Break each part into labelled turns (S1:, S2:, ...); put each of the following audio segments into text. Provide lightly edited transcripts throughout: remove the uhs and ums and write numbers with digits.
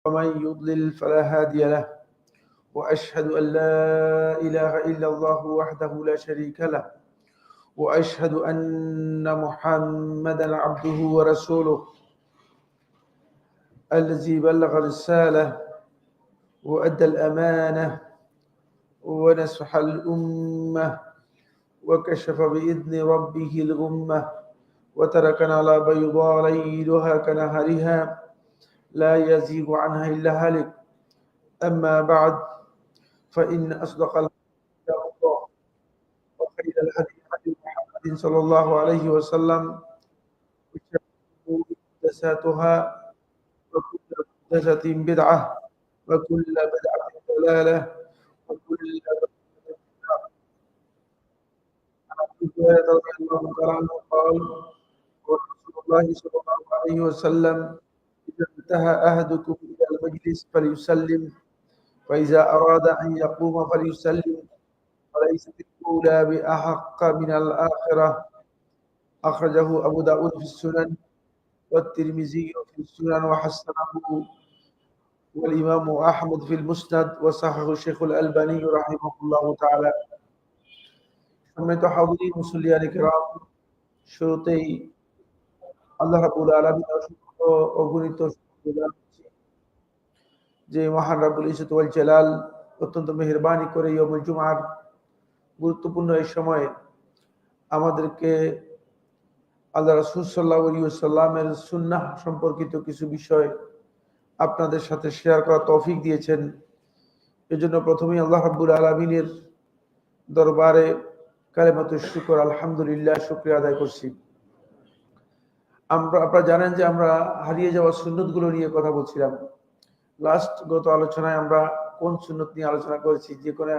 S1: ومن يضلل فلا هادي له وأشهد أن لا إله إلا الله وحده لا شريك له وأشهد أن محمدا عبده ورسوله الذي بلغ الرسالة وأدى الأمانة ونصح الأمة وكشف بإذن ربه الغمة وتركنا على بيضاء ليلها كنهارها لا يزيغ عنها إلا هالك. أما بعد فإن أصدق الحديث كتاب الله وخير الهدي هدي محمد صلى الله عليه وسلم وشر الأمور محدثاتها وكل محدثة بدعة وكل بدعة ضلالة وكل ضلالة في النار. عن أبي هريرة رضي الله تعالى عنه قال قال رسول الله صلى الله عليه وسلم إذا انتهى أحدكم إلى المجلس فليسلم فإذا أراد أن يقوم فليسلم وليست الأولى بأحق من الآخرة. أخرجه أبو داود في السنن والترمذي في السنن وحسنه والإمام أحمد في المسند وصححه الشيخ الألباني رحمه الله تعالى. সম্মানিত হাজিরিন মুসল্লিয়ান কিরাম, শুরুতেই আল্লাহ রাব্বুল আলামিন অসংখ্য অগণিত শুকরিয়া জানাচ্ছি যে মহান রাব্বুল ইজ্জত ওয়াল জালাল অত্যন্ত মেহেরবানি করে ইয়াউমুল জুমআর গুরুত্বপূর্ণ এই সময়ে আমাদেরকে আল্লাহ রাসূল সাল্লাল্লাহু আলাইহি ওয়াসাল্লামের সুন্নাহ সম্পর্কিত কিছু বিষয় আপনাদের সাথে শেয়ার করার তৌফিক দিয়েছেন। এজন্য প্রথমেই আল্লাহ রাব্বুল আলামিনের দরবারে কালিমাতুশ শুকর আলহামদুলিল্লাহ শুকরিয়া আদায় করছি। আপনারা জানেন যে আমরা হারিয়ে যাওয়া সুন্নতগুলো নিয়ে কথা বলছিলাম। গত আলোচনায় আমরা কোন সুন্নত নিয়ে আলোচনা করেছি, যে কোনো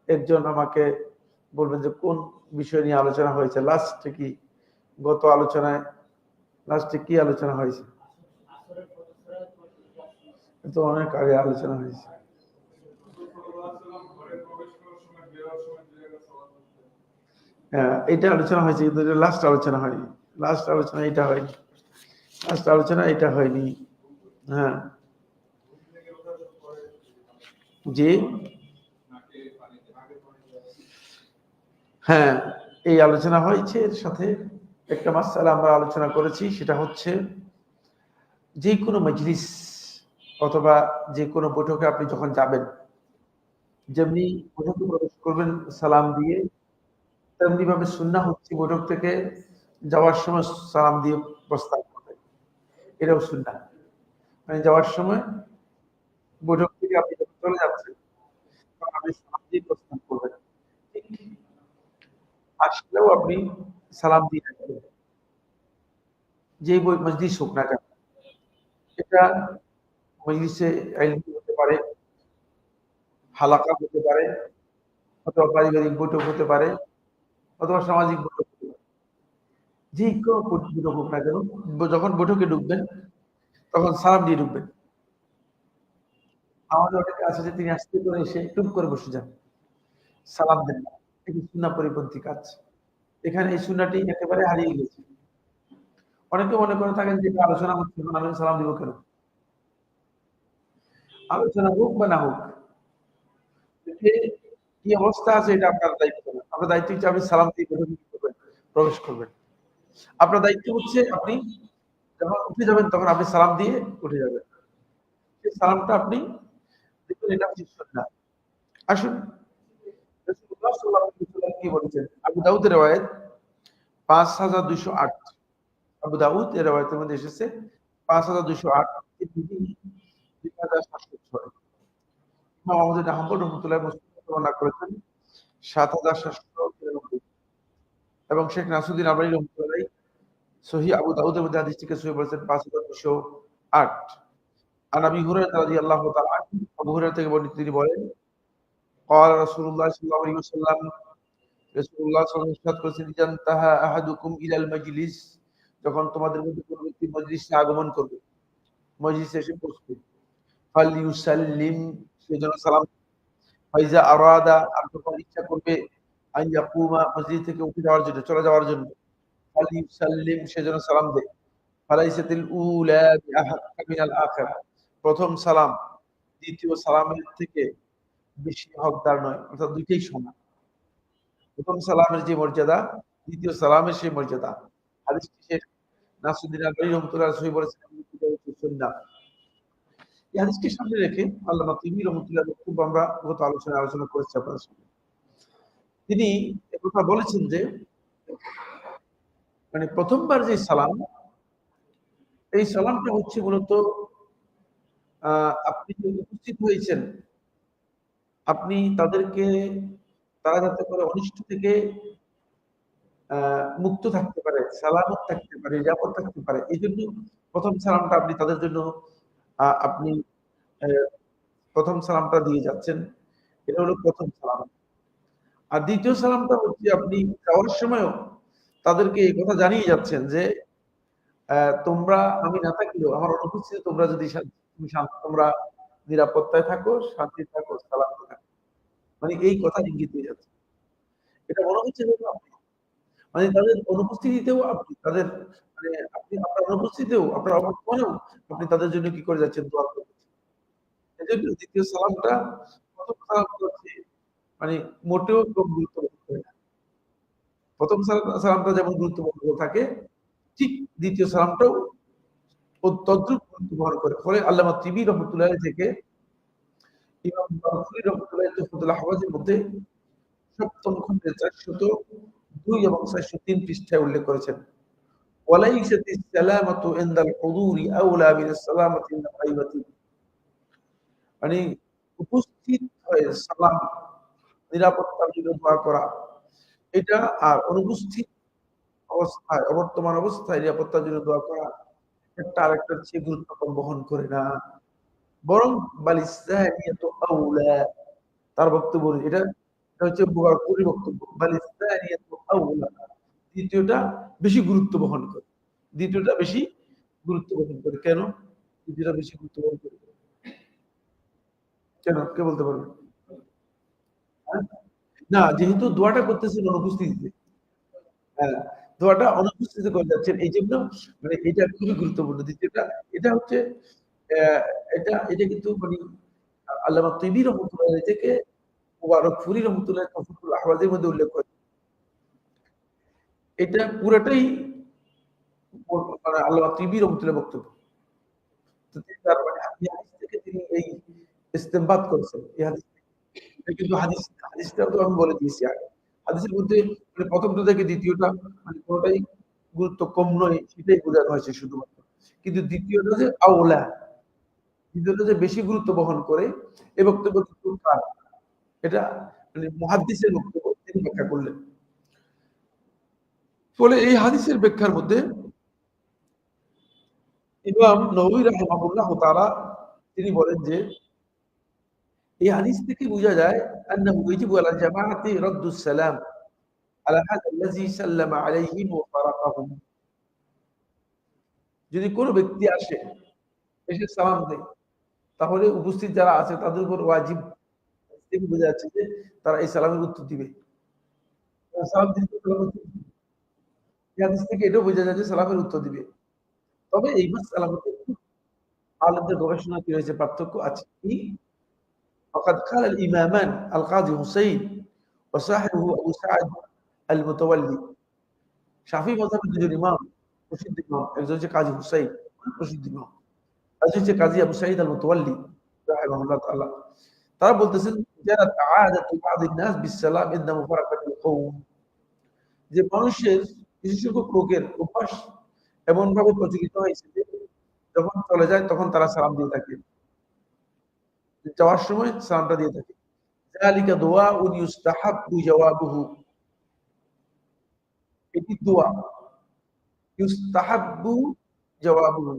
S1: একজন আমাকে বলবেন যে কোন বিষয় নিয়ে আলোচনা হয়েছে। গত আলোচনায় লাস্টে কি আলোচনা হয়েছে? তো অনেক আগে আলোচনা হয়েছে। হ্যাঁ, এটা আলোচনা হয়েছে, কিন্তু লাস্ট আলোচনা হয়নি। লাস্ট আলোচনা এটা হয়নি। হ্যাঁ জি, হ্যাঁ, এই আলোচনা হয়েছে। এর সাথে একটা মাসআলা আমরা আলোচনা করেছি, সেটা হচ্ছে যে কোনো মজলিস অথবা যে কোনো বৈঠকে আপনি যখন যাবেন, যেমনি বৈঠকে প্রবেশ করবেন সালাম দিয়ে, তেমনি ভাবে সুন্নাহ হচ্ছে বৈঠক থেকে যাওয়ার সময় সালাম দিয়ে প্রস্থান করবেন। এটাও সুন্নাহ। মানে যাওয়ার সময় বৈঠক থেকে আপনি যখন চলে যাচ্ছেন তখন আপনি সালাম দিয়ে প্রস্থান করবেন। ঠিক আসলেও আপনি সালাম দিয়ে রাখবেন, যে মজলিস হোক না কেন। এটা মজলিসে ইলম হতে পারে, হালাকা হতে পারে, অথবা পারিবারিক বৈঠক হতে পারে, অথবা সামাজিক বৈঠক হতে পারে। যে কোনো বৈঠক হোক না কেন, যখন বৈঠকে ঢুকবেন তখন সালাম দিয়ে ঢুকবেন। আমাদের অনেকে আছে যে তিনি আস্তে করে এসে টুপ করে বসে যান, সালাম দেন না। এটি সুন্নাহ পরিপন্থী কাজ। এখানে এই সুন্নাহটি একেবারে হারিয়ে গেছে। অনেকে মনে করে থাকেন যে আলোচনা হচ্ছে, আমি সালাম দিব কেন? আলোচনা হোক বা না হোক, কি অবস্থা আছে এটা আপনার দায়িত্ব না। আপনার দায়িত্ব হচ্ছে আপনি সালাম দিয়ে প্রবেশ করবেন। আপনার দায়িত্ব হচ্ছে আপনি যখন উঠে যাবেন তখন আপনি সালাম দিয়ে উঠে যাবেন। সেই সালামটা আপনি দেখবেন, এটা হচ্ছে সুন্নাহ। আসুন রাসূলুল্লাহ সাল্লাল্লাহু আলাইহি ওয়াসাল্লাম কি বলেছেন? আবু দাউদের riwayat 5208। আবু দাউদ এর riwayat-এর মধ্যে এসেছে 5208, 2706। ইমাম আহমদ ইবনে হাম্বল রাহমাতুল্লাহ বর্ণনা করেছেন 7793 এবং শেখ নাসিরউদ্দিন আলবানী রাহমাতুল্লাহ সহিহ আবু দাউদের মধ্যে হাদিসটিকে সহিহ বলেছেন 5208। আন আবি হুরায়রা রাদিয়াল্লাহু তাআলা আনহু, আবু হুরায়রা থেকে বর্ণিত, তিনি বলেন قال রাসূলুল্লাহ সাল্লাল্লাহু আলাইহি ওয়াসাল্লাম, রাসূলুল্লাহ সাল্লাল্লাহু আলাইহি ওয়াসাল্লাম ইরশাদ করেছেন, ইজানতাহা আহাদুকুম ইলাল মাজলিস, যখন তোমাদের মধ্যে কোনো ব্যক্তি মজলিসে আগমন করবে, মজলিসে এসে বসবে, ফালইউসাল্লিম, সে যেন সালাম। ফাইজা আরাদা, আর যখন ইচ্ছা করবে, আন ইয়াকুমা, মসজিদ থেকে উঠে যাওয়ার জন্য, চলে যাওয়ার জন্য, ফালইউসাল্লিম, সে যেন সালাম দেয়। ফালাইসাতিল উলা বিআহাক্কা মিনাল আখিরা, প্রথম সালাম দ্বিতীয় সালামের থেকে বেশি হকদার নয়, অর্থাৎ দুইটাই সমান। প্রথম সালামের যে মর্যাদা, দ্বিতীয় সালামের সেই মর্যাদা। হাদিসটি শেখ নাসরুদ্দিন আলবানী রহমতুল্লাহ সহিহ বলেছেন, সুন্নাহ। এই হাদিসকে সামনে রেখে আল্লামা তিবি রহমতুল্লাহ বক্তব্য আমরা গত আলোচনা করেছি আপনার সঙ্গে। তিনি একথা বলেছেন যে মানে প্রথমবার যে সালাম, এই সালামটা হচ্ছে মূলত আপনি যে উপস্থিত হয়েছেন, আপনি তাদেরকে তারা যাতে করে অনিষ্ট থেকে মুক্ত থাকতে পারে, সালামত থাকতে পারে, নিরাপদ থাকতে পারে, এই জন্য প্রথম সালামটা আপনি তাদের জন্য আপনি প্রথম সালামটা দিয়ে যাচ্ছেন। এটা হলো প্রথম সালাম। আর দ্বিতীয় সালামটা হচ্ছে আপনি যাওয়ার সময়ও তাদেরকে এই কথা জানিয়ে যাচ্ছেন যে তোমরা আমি না থাকলেও আমার অনুপস্থিতি তোমরা যদি তোমরা নিরাপত্তায় থাকো, শান্তি থাকো, সালামতে থাকো, মানে এই কথা ইঙ্গিত দিয়ে যাচ্ছে। এটা মনে হচ্ছে যে আপনি মানে তাদের অনুপস্থিতিতেও আপনি তাদের মানে আপনি আপনার অনুপস্থিতিতেও আপনার অবর্তমানেও আপনি তাদের জন্য কি করে যাচ্ছেন, দোয়া করে যাচ্ছেন। এজন্য দ্বিতীয় সালামটা প্রথম সালাম হচ্ছে মানে মোটেও কম গুরুত্বপূর্ণ না। প্রথম সালামটা যেমন গুরুত্বপূর্ণ থাকে, ঠিক দ্বিতীয় সালামটাও তদ্রুপ গুরুত্ব বহন করে। ফলে আল্লামা তিবি রহমতুল্লাহ থেকে ইমাম বারকুরি রহমতুল্লাহ তুহফাতুল আহওয়াজের মধ্যে ৭ম খণ্ডে ৪০২ এবং ৪০৩ পৃষ্ঠায় উল্লেখ করেছেন, ওয়ালাইসাতিস সালামাতু ইনদাল হুদুরি আওলা মিনাস সালামাতি ইনদাল গায়বাতি। মানে উপস্থিত হয়ে সালাম নিরাপত্তার জন্য দোয়া করা, এটা আর অনুপস্থিত অবস্থায় অবর্তমান অবস্থায় নিরাপত্তার জন্য দোয়া করা একটা আরেকটার চেয়ে গুরুত্ব কম বহন করে না, বরং বালিসানিয়াতু আওলা। তার বক্তব্য এটা হচ্ছে বুখারীর বক্তব্য, বালিসানিয়াতু আওলা, দ্বিতীয়টা বেশি গুরুত্ব বহন করে, দ্বিতীয়টা বেশি গুরুত্ব বহন করে। কেন দ্বিতীয়টা বেশি গুরুত্ব বহন করে? কেন, কে বলতে পারবে? না, যেহেতু দোয়াটা করতেছেন অনুপস্থিতিতে, হ্যাঁ, দোয়াটা অনুপস্থিতিতে করে যাচ্ছেন, এই জন্য মানে এটা খুবই গুরুত্বপূর্ণ। দ্বিতীয়টা এটা হচ্ছে এটা এটা কিন্তু মানে আল্লামা তিবি রহমতুল্লাহ থেকে মুবারকফুরি রহমতুল্লাহ তুহফাতুল আহওয়াজের মধ্যে উল্লেখ করে। এটা পুরোটাই মানে আল্লামা তিবি রহমতুল্লাহ বক্তব্য। তো তিনি তার মানে এই হাদিস থেকে তিনি এই ইস্তেমবাত করেছেন। এই হাদিস কিন্তু হাদিসটা তো আমি বলে দিয়েছি আগে। হাদিসের মধ্যে মানে প্রথমটা থেকে দ্বিতীয়টা মানে কোনটাই গুরুত্ব কম নয়, সেটাই বোঝানো হয়েছে শুধুমাত্র। কিন্তু দ্বিতীয়টা যে আওলা, দ্বিতীয়টা যে বেশি গুরুত্ব বহন করে, এই বক্তব্য কিন্তু কার? এটা মানে মুহাদ্দিসের বক্তব্য, তিনি ব্যাখ্যা করলেন। ফলে এই হাদিসের ব্যাখ্যার মধ্যে ইমাম নববী রাহিমাহুল্লাহ তাআলা তিনি বলেন যে এই হাদিস থেকে বোঝা যায় আন্নাহু ইয়াজিবু আলা জামাআতি রাদ্দুস সালাম আলা হাযা আল্লাযী সাল্লামা আলাইহিম ওয়া ফারাকাহুম। যদি কোনো ব্যক্তি আসে, এসে সালাম দেয়, তাহলে উপস্থিত যারা আছে তাদের উপর ওয়াজিব, থেকে বোঝা যাচ্ছে যে তারা এই সালামের উত্তর দিবে। সালাম দিলে সালামের উত্তর দিবে। এই হাদিস থেকে এটাও বোঝা যায় যে সালামের উত্তর দিবে। তবে এই মাসআলার মধ্যে আলেমদের গবেষণা কি হয়েছে, পার্থক্য আছে কি? وقد قال الإمامان القاضي حسين وصاحبه أبو سعد المتولي। শাফি মাযহাবের দুজন ইমাম, প্রসিদ্ধ ইমাম, একজন হচ্ছে কাজী হুসাইন, প্রসিদ্ধ ইমাম, আর হচ্ছে কাজী আবু সাঈদ আল মুতাওয়াল্লি রাহিমাহুল্লাহ তাআলা। তারা বলতেছেন যারা তাআদাতু বাযিন নাস বিসসালাম ইনদা মুফারাকাতিল কওম, যে মানুষের কিছু সংখ্যক লোকের অভ্যাস এমন ভাবে প্রচলিত হয়েছে যে যখন চলে যায় তখন তারা সালাম দিয়ে থাকে, যাওয়ার সময় সালামটা দিয়ে থাকে। যালিকা দুআউন ইউস্তাহাব্বু জাওয়াবুহু, এটি দোয়া, ইউস্তাহাব্বু জাওয়াবুহু,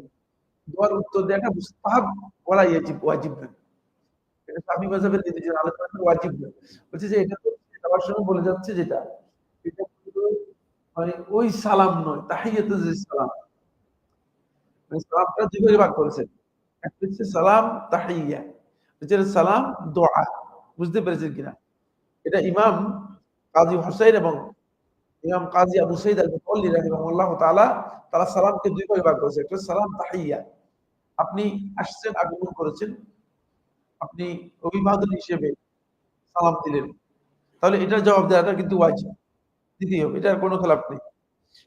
S1: দোয়ার উত্তর দেওয়াটা মুস্তাহাব, ওয়ালা ইয়াজিব, ওয়াজিব নয়। এটা শাফি মাযহাবের নিজের আলোচনা, ওয়াজিব নয়। বলছে যে এটা তো যাওয়ার সময় বলে যাচ্ছে যেটা, এটা কিন্তু মানে ওই সালাম নয়, তাহিয়াতুল সালাম। মানে সালামটা দুই ভাগে ভাগ করেছেন। একটা হচ্ছে সালাম তাহিয়া, হচ্ছে সালাম দোয়া। বুঝতে পেরেছেন কিনা? এটা ইমাম কাজী হুসাইন এবং ইমাম কাজী আবু সাঈদ আল মুতাওয়াল্লি রাহিমাহুল্লাহ তাআলা তারা সালামকে দুই ভাগে ভাগ করেছে। একটা সালাম তাহিয়া, আপনি আসছেন, আগমন করেছেন, আপনি অভিবাদন হিসেবে সালাম দিলেন। তাহলে এটার জবাব দেওয়াটা কিন্তু ওয়াজিব। দিতেই হবে। এটার কোনো খেলাফ নেই।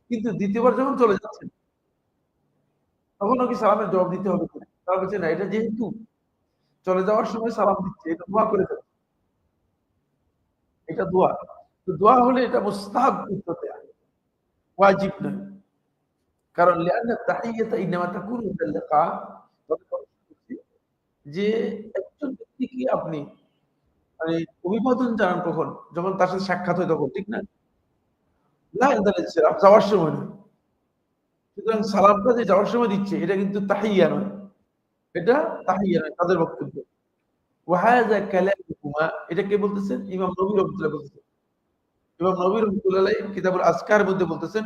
S1: কিন্তু ২য় বার যখন চলে যাচ্ছেন, তখনও কি সালামের জবাব দিতে হবে কিনা? তারা বলছে না, এটা যেহেতু চলে যাওয়ার সময় সালাম দিচ্ছে, এটা দোয়া করে যাচ্ছে। এটা দোয়া। তো দোয়া হলে এটা মুস্তাহাব উত্তর দেয়া। ওয়াজিব নয়। কারণ লিআন্না তাহিয়াতা ইন্নামা তাকুনু ইনদা লিকা, যে একজন ব্যক্তিকে আপনি মানে অভিবাদন জানান কখন? যখন তার সাথে সাক্ষাৎ হয় তখন, ঠিক না? লা ইনদাল ইনসিরাফ, যাওয়ার সময় নয়। সুতরাং সালামটা যে যাওয়ার সময় দিচ্ছে, এটা কিন্তু তাহিয়া নয়। এটা তাহিয়া নয়, তাদের বক্তব্য। ওয়াহাযা কালামুহুমা, এটা কে বলতেছেন? ইমাম নবী রাহমাতুল্লাহ বলতেছেন। ইমাম নবী রাহমাতুল্লাহ আলাইহি কিতাবুল আযকার মধ্যে বলতেছেন,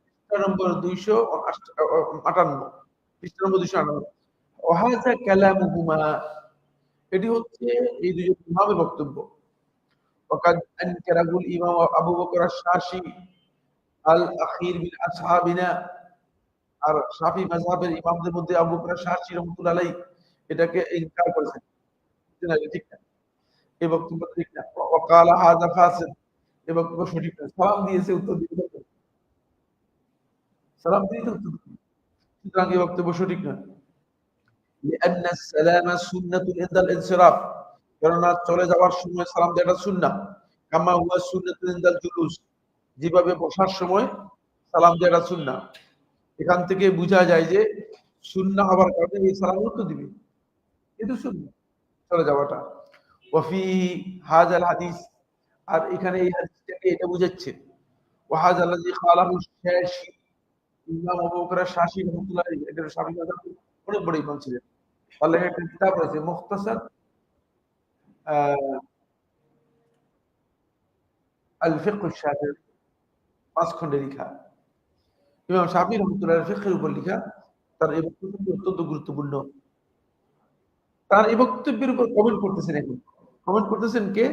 S1: পৃষ্ঠা নম্বর 258, পৃষ্ঠা নম্বর 258, ওয়াহাযা কালামুহুমা, এটি হচ্ছে এই দুজন ইমামের বক্তব্য। ওয়াকাদ আনকারাহুল ইমাম আবু বকর আশ-শাশি আল আখির মিন আসহাবিনা, আর শাফি মাযহাবের ইমামদের মধ্যে আবু বকর আশ-শাশি রাহমাতুল্লাহ আলাইহি এটাকে ইনকার করেছেন। না, এটা ঠিক না। এই বক্তব্য ঠিক না। ওয়াকালা হাযা ফাসিদ, এই বক্তব্য সঠিক না। সালাম দিয়েছে, উত্তর দিতে হবে। সালাম দিয়েছে, উত্তর দিতে হবে। সুতরাং এই বক্তব্য সঠিক না। লিআন্না সালামা সুন্নাতুন ইনদাল ইনসিরাফ, কেননা চলে যাওয়ার সময় সালাম দেওয়াটা সুন্নাহ। কামা হুয়া সুন্নাতুন ইনদাল জুলুস, যেভাবে বসার সময় সালাম দেওয়াটা সুন্নাহ। এখান থেকে বোঝা যায় যে সুন্নাহ হওয়ার কারণে এই সালাম উত্তর দিবে। কিন্তু সুন্নাহ চলে যাওয়াটা। ওয়াফি হাযাল হাদিস, আর এখানে এই হাদিসটাকে এটা বুঝাচ্ছে। ওয়াহাযা আল্লাযী ক্বালাহু শাশি, ইমাম আবু বকর শাশি রাহমাতুল্লাহ আলাইহি, এটা শাফি মাযহাবের অনেক বড় ইমাম ছিলেন। তার লেখা একটা কিতাব রয়েছে মুখতাসার আ আল ফিকহ আশ-শাফিঈ, ৫ খন্ডে লিখা। ইমাম শাফি রহমাতুল্লাহ আলাইহি ফিকহের উপর লিখা। তার এই বক্তব্যটি অত্যন্ত গুরুত্বপূর্ণ। তার এই বক্তব্যের উপর কমেন্ট করতেছেন এখন। কমেন্ট করতেছেন কে?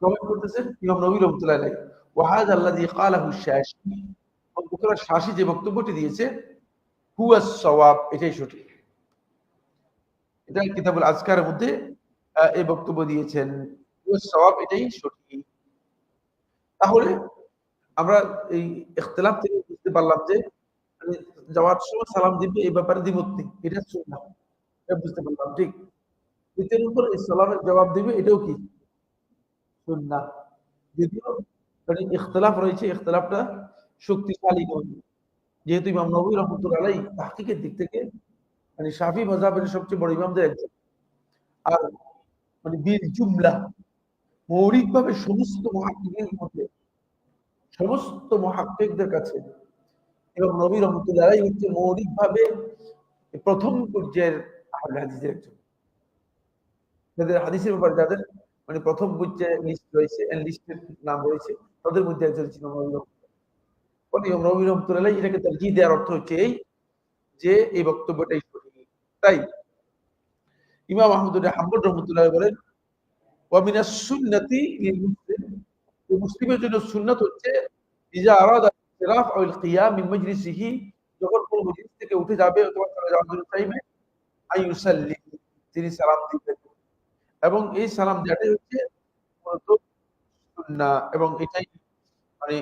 S1: কমেন্ট করতেছেন ইমাম নবী রহমাতুল্লাহ আলাইহি। ওয়াহাযা আল্লাযী ক্বালাহু আশ-শাশি, আবু বকর আশ-শাশি যে বক্তব্যটি দিয়েছে, হুয়া আস-সাওয়াব, এটাই সঠিক। এটা কিতাবুল আযকারের মধ্যে এই বক্তব্য দিয়েছেন। হুয়া আস-সাওয়াব, এটাই সঠিক। তাহলে আমরা এই ইখতিলাফ থেকে বুঝতে পারলাম যে মানে যাওয়ার সময় সালাম দিবে, এই ব্যাপারে দ্বিমত নেই। এটা সুন্নাহ। এটা বুঝতে পারলাম, ঠিক। এটার উপর এই সালামের জবাব দিবে, এটাও কি? সুন্নাহ। যদিও মানে ইখতিলাফ রয়েছে, ইখতিলাফটা শক্তিশালী নয়। যেহেতু ইমাম নববী রাহমাতুল্লাহ আলাইহি তাহকিকের দিক থেকে মানে শাফি মাযহাবের সবচেয়ে বড় ইমামদের একজন। আর মানে বিল জুমলা, মৌলিকভাবে সমস্ত মুহাক্কিকের মধ্যে, সমস্ত মুহাক্কিকদের কাছে ইমাম নবী রহমতুল্লাহ আলাইহি হচ্ছে মৌলিকভাবে প্রথম পর্যায়ের আহলে হাদিসের একজন। যাদের হাদিসের ব্যাপারে যাদের মানে প্রথম পর্যায়ে লিস্ট রয়েছে, লিস্টের নাম রয়েছে, তাদের মধ্যে একজন ছিল ইমাম নবী রহমতুল্লাহ। ইমাম নবী রহমতুল্লাহ আলাইহি এটাকে তারজীহ দেওয়ার অর্থ হচ্ছে এই যে এই বক্তব্যটাই সঠিক। তাই ইমাম আহমদ ইবনে হাম্বল রহমতুল্লাহ বলেন, ওয়া মিনাস সুন্নাতি লিল মুসলিম, মুসলিমের জন্য সুন্নাত হচ্ছে ইজা আরাদা ইনসিরাফ আও আল কিয়াম মিন মাজলিসিহি, যখন কোন মজলিস থেকে উঠে যাবে অথবা চলে যাওয়ার জন্য চাইবে, আইয়ুসাল্লি, তিনি সালাম দিবেন। এবং এই সালাম দেওয়াটাই হচ্ছে মূলত সুন্নাহ, এবং এটাই মানে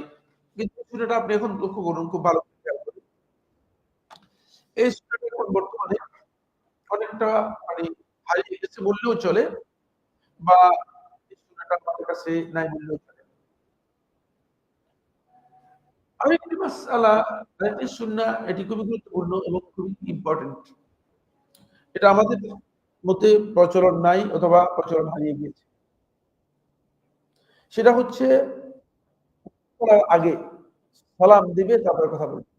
S1: কিন্তু সুন্নাহটা আপনি এখন লক্ষ্য করুন, খুব ভালো করে খেয়াল করুন। এই সুন্নাহটা এখন বর্তমানে অনেকটা মানে হারিয়ে গেছে বললেও চলে, বা এই সুন্নাহটা আমাদের কাছে নাই বললেও চলে। আরেকটি মাসআলা, আরেকটি সুন্নাহ, এটি খুবই গুরুত্বপূর্ণ এবং খুবই ইম্পর্টেন্ট। এটা আমাদের মধ্যে প্রচলন নাই অথবা প্রচলন হারিয়ে গিয়েছে। সেটা হচ্ছে বলার আগে সালাম দিবে, তারপরে কথা বলবে।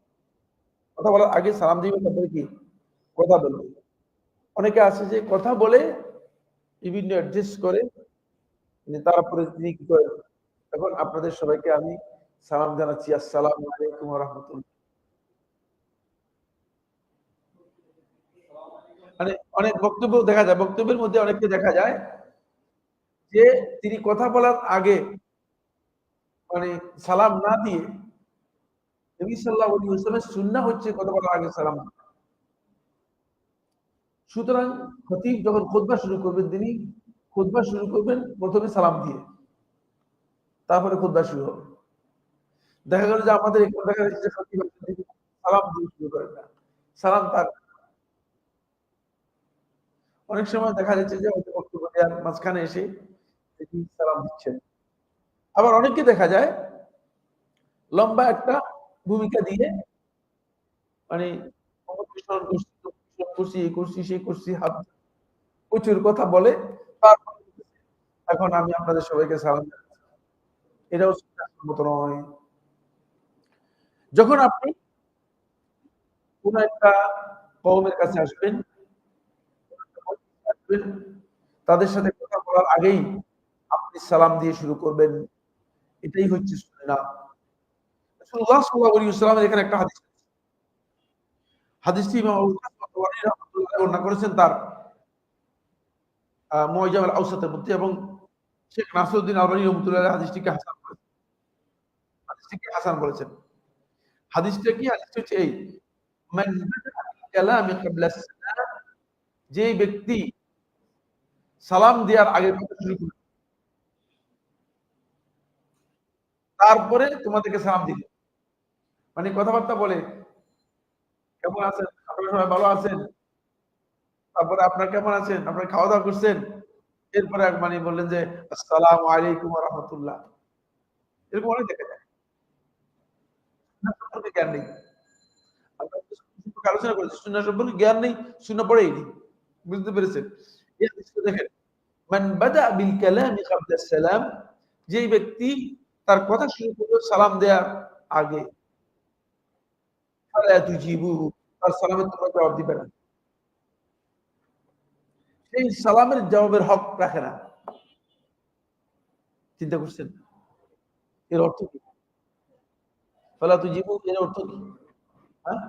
S1: কথা বলার আগে সালাম দিবে, তারপরে কি? কথা বলবে। অনেকে আছে যে কথা বলে বিভিন্ন অ্যাডজাস্ট করে, তারপরে তিনি কি করেন? এখন আপনাদের সবাইকে আমি সালাম জানাচ্ছি, আসসালামু আলাইকুম ওয়া রাহমাতুল্লাহ। মানে অনেক বক্তব্য দেখা যায়, বক্তব্যের মধ্যে অনেককে দেখা যায় যে তিনি কথা বলার আগে মানে সালাম না দিয়ে, নবী সাল্লাল্লাহু আলাইহি ওয়াসাল্লামের সুন্নাহ হচ্ছে কথা বলার আগে সালাম। সুতরাং খতিব যখন খুতবা শুরু করবেন, তিনি খুতবা শুরু করবেন প্রথমে সালাম দিয়ে, তারপরে খুতবা শুরু হবে। দেখা গেল যে আমাদের এখানে দেখা যাচ্ছে যে খতিব সালাম দিয়ে শুরু করেন না, সালাম তার অনেক সময় দেখা যাচ্ছে যে বক্তব্য দেওয়ার মাঝখানে এসে তিনি সালাম দিচ্ছেন। আবার অনেককে দেখা যায় লম্বা একটা ভূমিকা দিয়ে মানে করছি, এই করছি, সেই করছি, প্রচুর কথা বলে, তারপর এখন আমি আপনাদের সবাইকে সালাম জানাচ্ছি। এটাও সুন্নাহসম্মত নয়। যখন আপনি কোন একটা কওমের কাছে আসবেন, তাদের সাথে কথা বলার আগেই আপনি সালাম দিয়ে শুরু করবেন। এটাই হচ্ছে সুন্নাহ। রাসূলুল্লাহ সাল্লাল্লাহু আলাইহি ওয়াসাল্লামের এখানে একটা হাদিস আছে। হাদিসটি ইমাম আবু তাওয়ারি রাহমাতুল্লাহ বর্ণনা করেছেন তার মুআজাম আল-আওসাতের মধ্যে, এবং শেখ নাসিরউদ্দিন আলবানী রাহমাতুল্লাহ আলাইহি হাদিসটিকে হাসান বলেছেন। হাদিসটা কি? হাদিসটা হচ্ছে এই, মান বাদাআ বিল কালামি ক্বাবলা সালাম, যে ব্যক্তি সালাম দেওয়ার আগে কথা শুরু করবে, তারপরে তোমাদেরকে সালাম দিবে। মানে কথাবার্তা বলে, কেমন আছেন? আপনারা সবাই ভালো আছেন? তারপরে আপনারা কেমন আছেন? আপনারা খাওয়া-দাওয়া করছেন? এরপরে মানে বললেন যে আসসালামু আলাইকুম ওয়া রাহমাতুল্লাহ। এরকম অনেক দেখা যায়। সুন্নাহ সম্পর্কে জ্ঞান নেই। আমরা তো সম্পর্কে আলোচনা করেছি। সুন্নাহ সম্পর্কে জ্ঞান নেই, সুন্নাহ পড়েই নি। বুঝতে পেরেছেন? এই হাদিসটা দেখেন। মান বাদাআ বিল কালামি ক্বাবলা সালাম, যেই ব্যক্তি তার কথা শুরু করলো সালাম দেওয়ার আগে, ফালা তুজিবুহু, তার সালামের তোমরা জবাব দিবে না। সেই সালামের জবাবের হক রাখে না। চিন্তা করছেন? এর অর্থ কি? ফালা তুজিবুহু এর অর্থ কি? হ্যাঁ?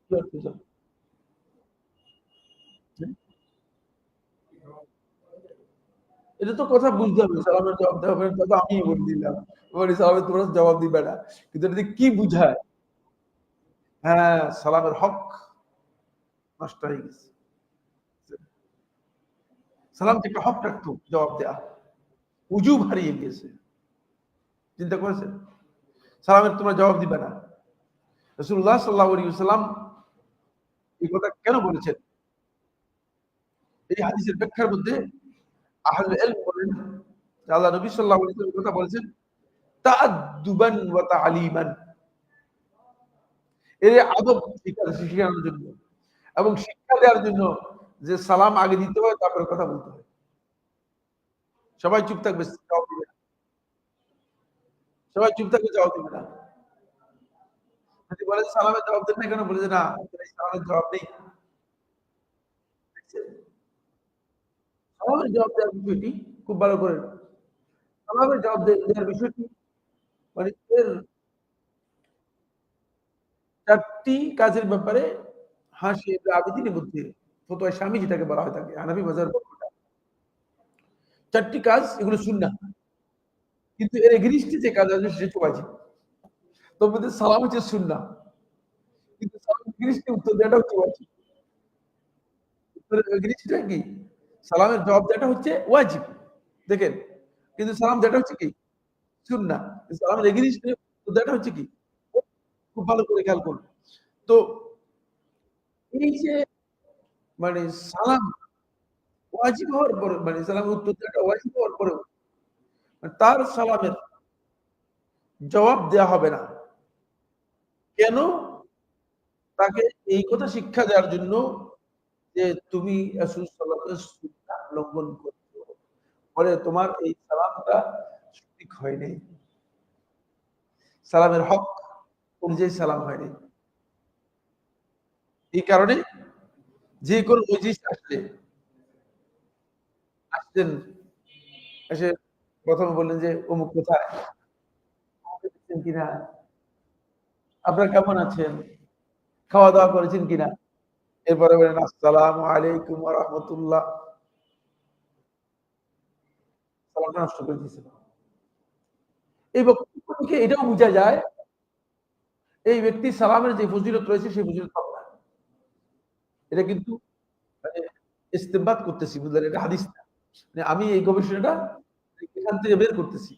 S1: কি অর্থ এটা? হ্যাঁ? এটা তো কথা বুঝতে হবে। সালামের জবাব দেওয়া হবে না, তো আমিই বলে দিলাম। বলি সালামের তোমরা জবাব দিবে না। কিন্তু এটা দিয়ে কি বুঝায়? হ্যাঁ, সালামের হক নষ্ট হয়ে গেছে। সালাম যে একটা হক রাখতো জবাব দেয়া, উজুব হারিয়ে গিয়েছে। চিন্তা করেছেন? সালামের তোমরা জবাব দিবে না। রাসূলুল্লাহ সাল্লাল্লাহু আলাইহি ওয়াসাল্লাম এই কথা কেন বলেছেন? এই হাদিসের ব্যাখ্যার মধ্যে আহলে ইলম বলেন যে আল্লাহ নবী সাল্লাল্লাহু আলাইহি ওয়াসাল্লাম কথা বলেছেন তাআদ্দুবান ওয়া তা'লিমান। এর আদব শিখানোর জন্য এবং শিক্ষা দেওয়ার জন্য যে সালাম আগে দিতে হয়, তারপরে কথা বলতে হয়। সবাই চুপ থাকবে, জবাব দিবে না। সবাই চুপ থাকবে, জবাব দিবে না। যদি বলে সালামের জবাব দেন না কেন? বলে যে না, এই সালামের জবাব নেই। সালামের জবাব দেওয়ার বিষয়টি খুব ভালো করে, সালামের জবাব দেওয়ার বিষয়টি মানে এর ৪ টি কাজের ব্যাপারে হাসি আবেদিনের মধ্যে ফতোয়া স্বামী যেটাকে বলা হয় থাকে হানাফি মাযহাবের পক্ষটা। ৪ টি কাজ এগুলো সুন্নাহ। কিন্তু এর এগেইনস্ট যে কাজ আছে সেটা হচ্ছে ওয়াজিব। তোর মধ্যে সালাম হচ্ছে সুন্নাহ। কিন্তু সালামের এগেইনস্ট উত্তর দেওয়াটা হচ্ছে ওয়াজিব। উত্তরের এগেইনস্টটা কি? সালামের জবাব দেওয়াটা হচ্ছে ওয়াজিব। দেখেন। কিন্তু সালাম দেওয়াটা হচ্ছে কি? সুন্নাহ। সালামের এগেইনস্ট উত্তর দেওয়াটা হচ্ছে কি? খুব ভালো করে খেয়াল করুন। তো এই যে মানে সালাম ওয়াজিব হওয়ার পরে, মানে সালামের উত্তর দেওয়াটা ওয়াজিব হওয়ার পরেও তার সালামের জবাব দেয়া হবে না। কেন? তাকে এই কথা শিক্ষা দেওয়ার জন্য যে তুমি রাসূল সাল্লাল্লাহু আলাইহি ওয়াসাল্লামের সুন্নাহ লঙ্ঘন করছো। ফলে তোমার এই সালামটা সঠিক হয় নাই। সালামের হক অনুযায়ী সালাম হয় নাই। এই কারণে যে কোনো মজলিস আসলেন, এসে ১ম এ বললেন যে অমুক কোথায়? আমাকে দেখছেন কিনা? আপনারা কেমন আছেন? খাওয়া-দাওয়া করেছেন কিনা? এরপরে বললেন আসসালামু আলাইকুম ওয়া রাহমাতুল্লাহ। সালামটা নষ্ট করে দিয়েছেন। এই বক্তব্য থেকে এটাও বুঝা যায়, এই ব্যক্তি সালামের যে ফজিলত রয়েছে সেই ফজিলত পাবে না। এটা কিন্তু মানে ইস্তেমবাত করতেছি, বুঝলেন? এটা হাদিস না। মানে আমি এই গবেষণাটা এখান থেকে বের করতেছি।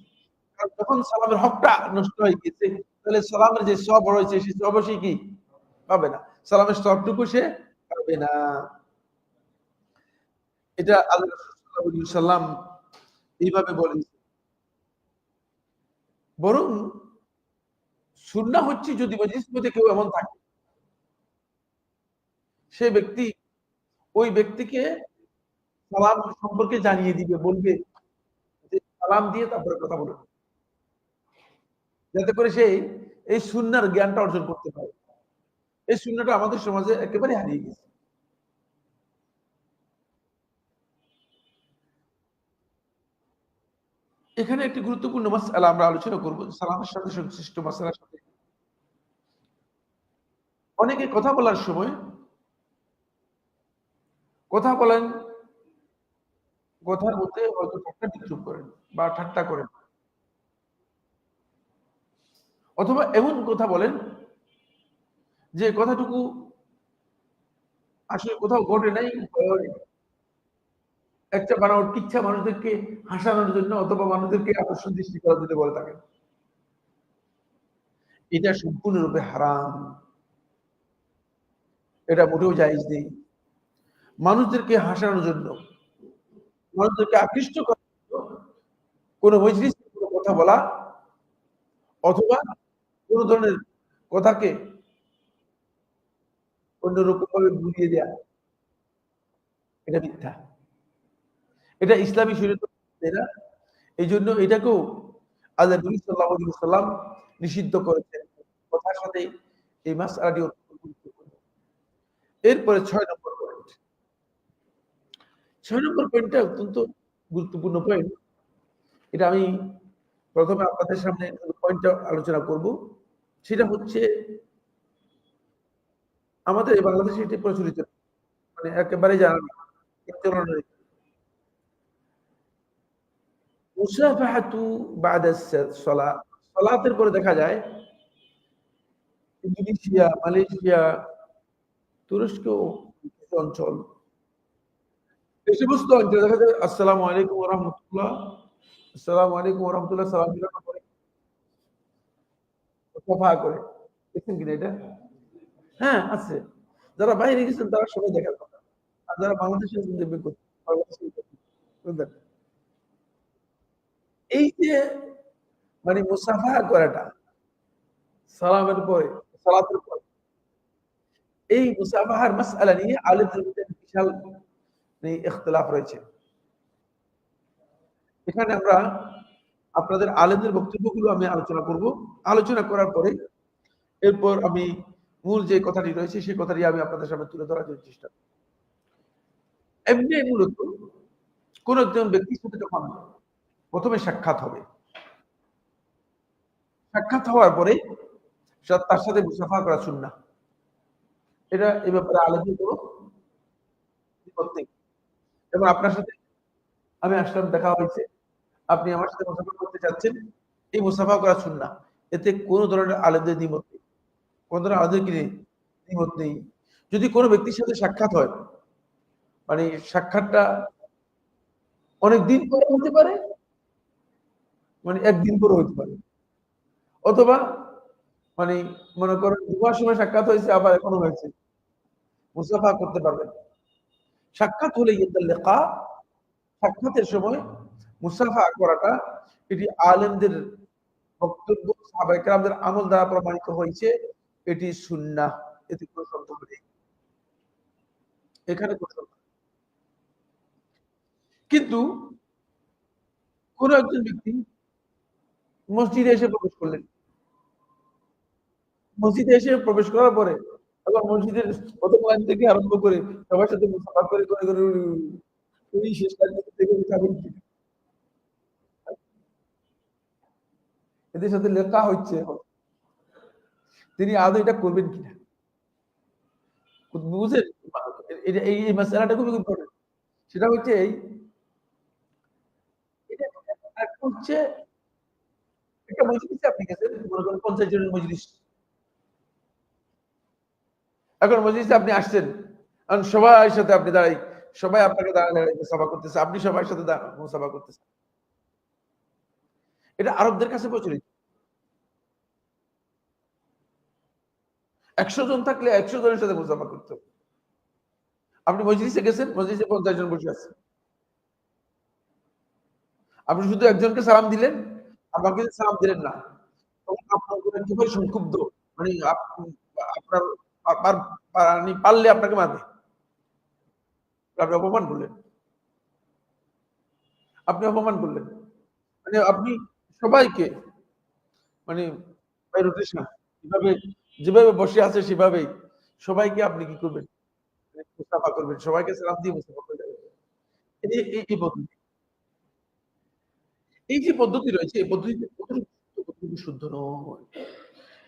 S1: কারণ যখন সালামের হকটা নষ্ট হয়ে গেছে, তাহলে সালামের যে সওয়াব রয়েছে সেই সওয়াবও সে কি পাবে না। সালামের সওয়াবটুকু সে পাবে না। এটা আল্লাহ রাসূল সাল্লাল্লাহু আলাইহি ওয়াসাল্লাম এইভাবে বলেছেন। বরং সুন্নাহ হচ্ছে যদি মজলিসের মধ্যে কেউ এমন থাকে, সে ব্যক্তি ওই ব্যক্তিকে সালাম সম্পর্কে জানিয়ে দিবে, বলবে যে সালাম দিয়ে তারপরে কথা বলুন। যাতে করে সে এই সুন্নাহর জ্ঞানটা অর্জন করতে পারে। এই সুন্নাহটা আমাদের সমাজে একেবারে হারিয়ে গেছে। এখানে একটি গুরুত্বপূর্ণ মাসআলা আমরা আলোচনা করব। সালামের সাথে সংশ্লিষ্ট মাসআলার সাথে। অনেকে কথা বলার সময় কথা বলেন, কথার মধ্যে হয়তো ঠাট্টা-বিদ্রূপ করেন বা ঠাট্টা করেন। অথবা এমন কথা বলেন যে কথাটুকু আসলে কোথাও ঘটে নাই, একটা বানাওয়াট কিচ্ছা মানুষদেরকে হাসানোর জন্য অথবা মানুষদেরকে আকর্ষণ দৃষ্টি করার জন্য বলে থাকেন। এটা সম্পূর্ণরূপে হারাম। এটা মোটেও জায়েজ নেই। মানুষদেরকে হাসানোর জন্য, মানুষদেরকে আকৃষ্ট করার জন্য কোন মজলিসে কোন কথা বলা অথবা কোন ধরনের কথাকে অন্যরকমভাবে বুঝিয়ে দেয়া, এটা মিথ্যা। এটা ইসলামী শরীয়তের মধ্যে না। এইজন্য এটাকেও আল্লাহ নবী সাল্লাল্লাহু আলাইহি ওয়াসাল্লাম নিষিদ্ধ করেছেন। কথার সাথে এই মাসআলাটি অত্যন্ত গুরুত্বপূর্ণ। এরপরে ৬ নম্বর পয়েন্ট। ৬ নম্বর পয়েন্টটা অত্যন্ত গুরুত্বপূর্ণ পয়েন্ট। এটা আমি ১ম এ আপনাদের সামনে পয়েন্টটা আলোচনা করব। সেটা হচ্ছে আমাদের বাংলাদেশে এটি প্রচলিত। মানে একেবারেই জানা নেই। প্রচলন নেই। মুসাফাহাতু বা'দা সলাত। সলাতের পরে দেখা যায় ইন্দোনেশিয়া, মালয়েশিয়া, তুরস্ক কিছু অঞ্চল, এই সমস্ত অঞ্চলে দেখা যায় আসসালামু আলাইকুম ওয়া রাহমাতুল্লাহ, আসসালামু আলাইকুম ওয়া রাহমাতুল্লাহ সালাম ফিরানোর পরে মুসাফাহা করে। দেখছেন কিনা এটা? হ্যাঁ, আছে। যারা বাইরে গেছেন তারা সবাই দেখার কথা। আর যারা বাংলাদেশে আছেন দেখবেন করতে বাংলাদেশেই করতে। বুঝলেন? এই যে মানে মুসাফাহা করাটা সালামের পরে, সালাতের পরে, এই মুসাফাহার মাসআলা নিয়ে আলেমদের মধ্যে বিশাল ইখতিলাফ রয়েছে। এখানে আমরা আপনাদের আলেমদের বক্তব্যগুলো আমি আলোচনা করব। আলোচনা করার পরে এরপর আমি মূল যে কথাটি রয়েছে সেই কথাটি আমি আপনাদের সামনে তুলে ধরার জন্য চেষ্টা করব। এমনি মূলত কোন একজন ব্যক্তির সাথে যখন ১ম এ সাক্ষাৎ হবে। সাক্ষাৎ হওয়ার পরে তার সাথে মুসাফাহা করা সুন্নাহ। এটা এ ব্যাপারে আলেমদের কোন দ্বিমত নেই। যেমন আপনার সাথে আমি আসলাম, দেখা হয়েছে। আপনি আমার সাথে মুসাফা করতে চাচ্ছেন। এই মুসাফা করা সুন্নাহ। এতে কোন ধরনের আলেমদের দ্বিমত নেই। কোন ধরনের আলেমদের কি নেই? দ্বিমত নেই। যদি কোন ব্যক্তির সাথে সাক্ষাৎ হয়, মানে সাক্ষাৎটা অনেক দিন পরে হতে পারে, মানে ১ দিন পরে হতে পারে। অথবা মানে মনে করেন দুবার সময় সাক্ষাৎ হয়েছে আবার এখনো হয়েছে। মুসাফা করতে পারবেন। সাক্ষাৎ হলে ইনদাল লিকা, সাক্ষাতের সময় মুসাফা করাটা এটি আলেমদের বক্তব্য, সাহাবায়ে কেরামদের আমল দ্বারা প্রমাণিত হয়েছে। এটি সুন্নাহ। এতে কোন সন্দেহ নেই। এখানে কোন সন্দেহ নেই। কিন্তু কোন একজন ব্যক্তি মসজিদে এসে প্রবেশ করলেন। মসজিদে এসে প্রবেশ করার পরে আবার মসজিদের ১ম লাইন থেকে আরম্ভ করে সবার সাথে মুসাফা করে ওই শেষ লাইন থেকে উঠাবেন কিনা? এদের সাথে লেখা হচ্ছে এখন। তিনি আদৌ এটা করবেন কিনা? বুঝেন? এই মাসআলাটা খুবই ইম্পোর্টেন্ট। সেটা হচ্ছে এটা একটা হচ্ছে একটা মজলিসে আপনি গেছেন, মনে করেন ৫০ জনের মজলিস। এখন মজলিসে আপনি আসছেন। কারণ সবার সাথে আপনি দাঁড়াই, সবাই আপনাকে দাঁড়ায় মুসাফা করতেছে, আপনি সবার সাথে মুসাফা করতেছেন। এটা আরবদের কাছে প্রচলিত। ১০০ জন থাকলে ১০০ জনের সাথে মুসাফা করতে হবে। আপনি মজলিসে গেছেন, মজলিসে ৫০ জন বসে আছে। আপনি শুধু একজনকে সালাম দিলেন, আর বাকিদের সালাম দিলেন না। তখন আপনার উপর একেবারে সংক্ষুব্ধ, মানে আপনার মানে পারলে আপনাকে মারবে। আপনি অপমান করলেন। আপনি অপমান করলেন। মানে আপনি সবাইকে মানে বাই রোটেশন যেভাবে যেভাবে বসে আছে সেভাবেই সবাইকে আপনি কি করবেন? মুসাফা করবেন। সবাইকে সালাম দিয়ে মুসাফা করে যাবেন। এই পদ্ধতি। এই যে পদ্ধতি রয়েছে এই পদ্ধতিতে কতটুকু শুদ্ধ নয়।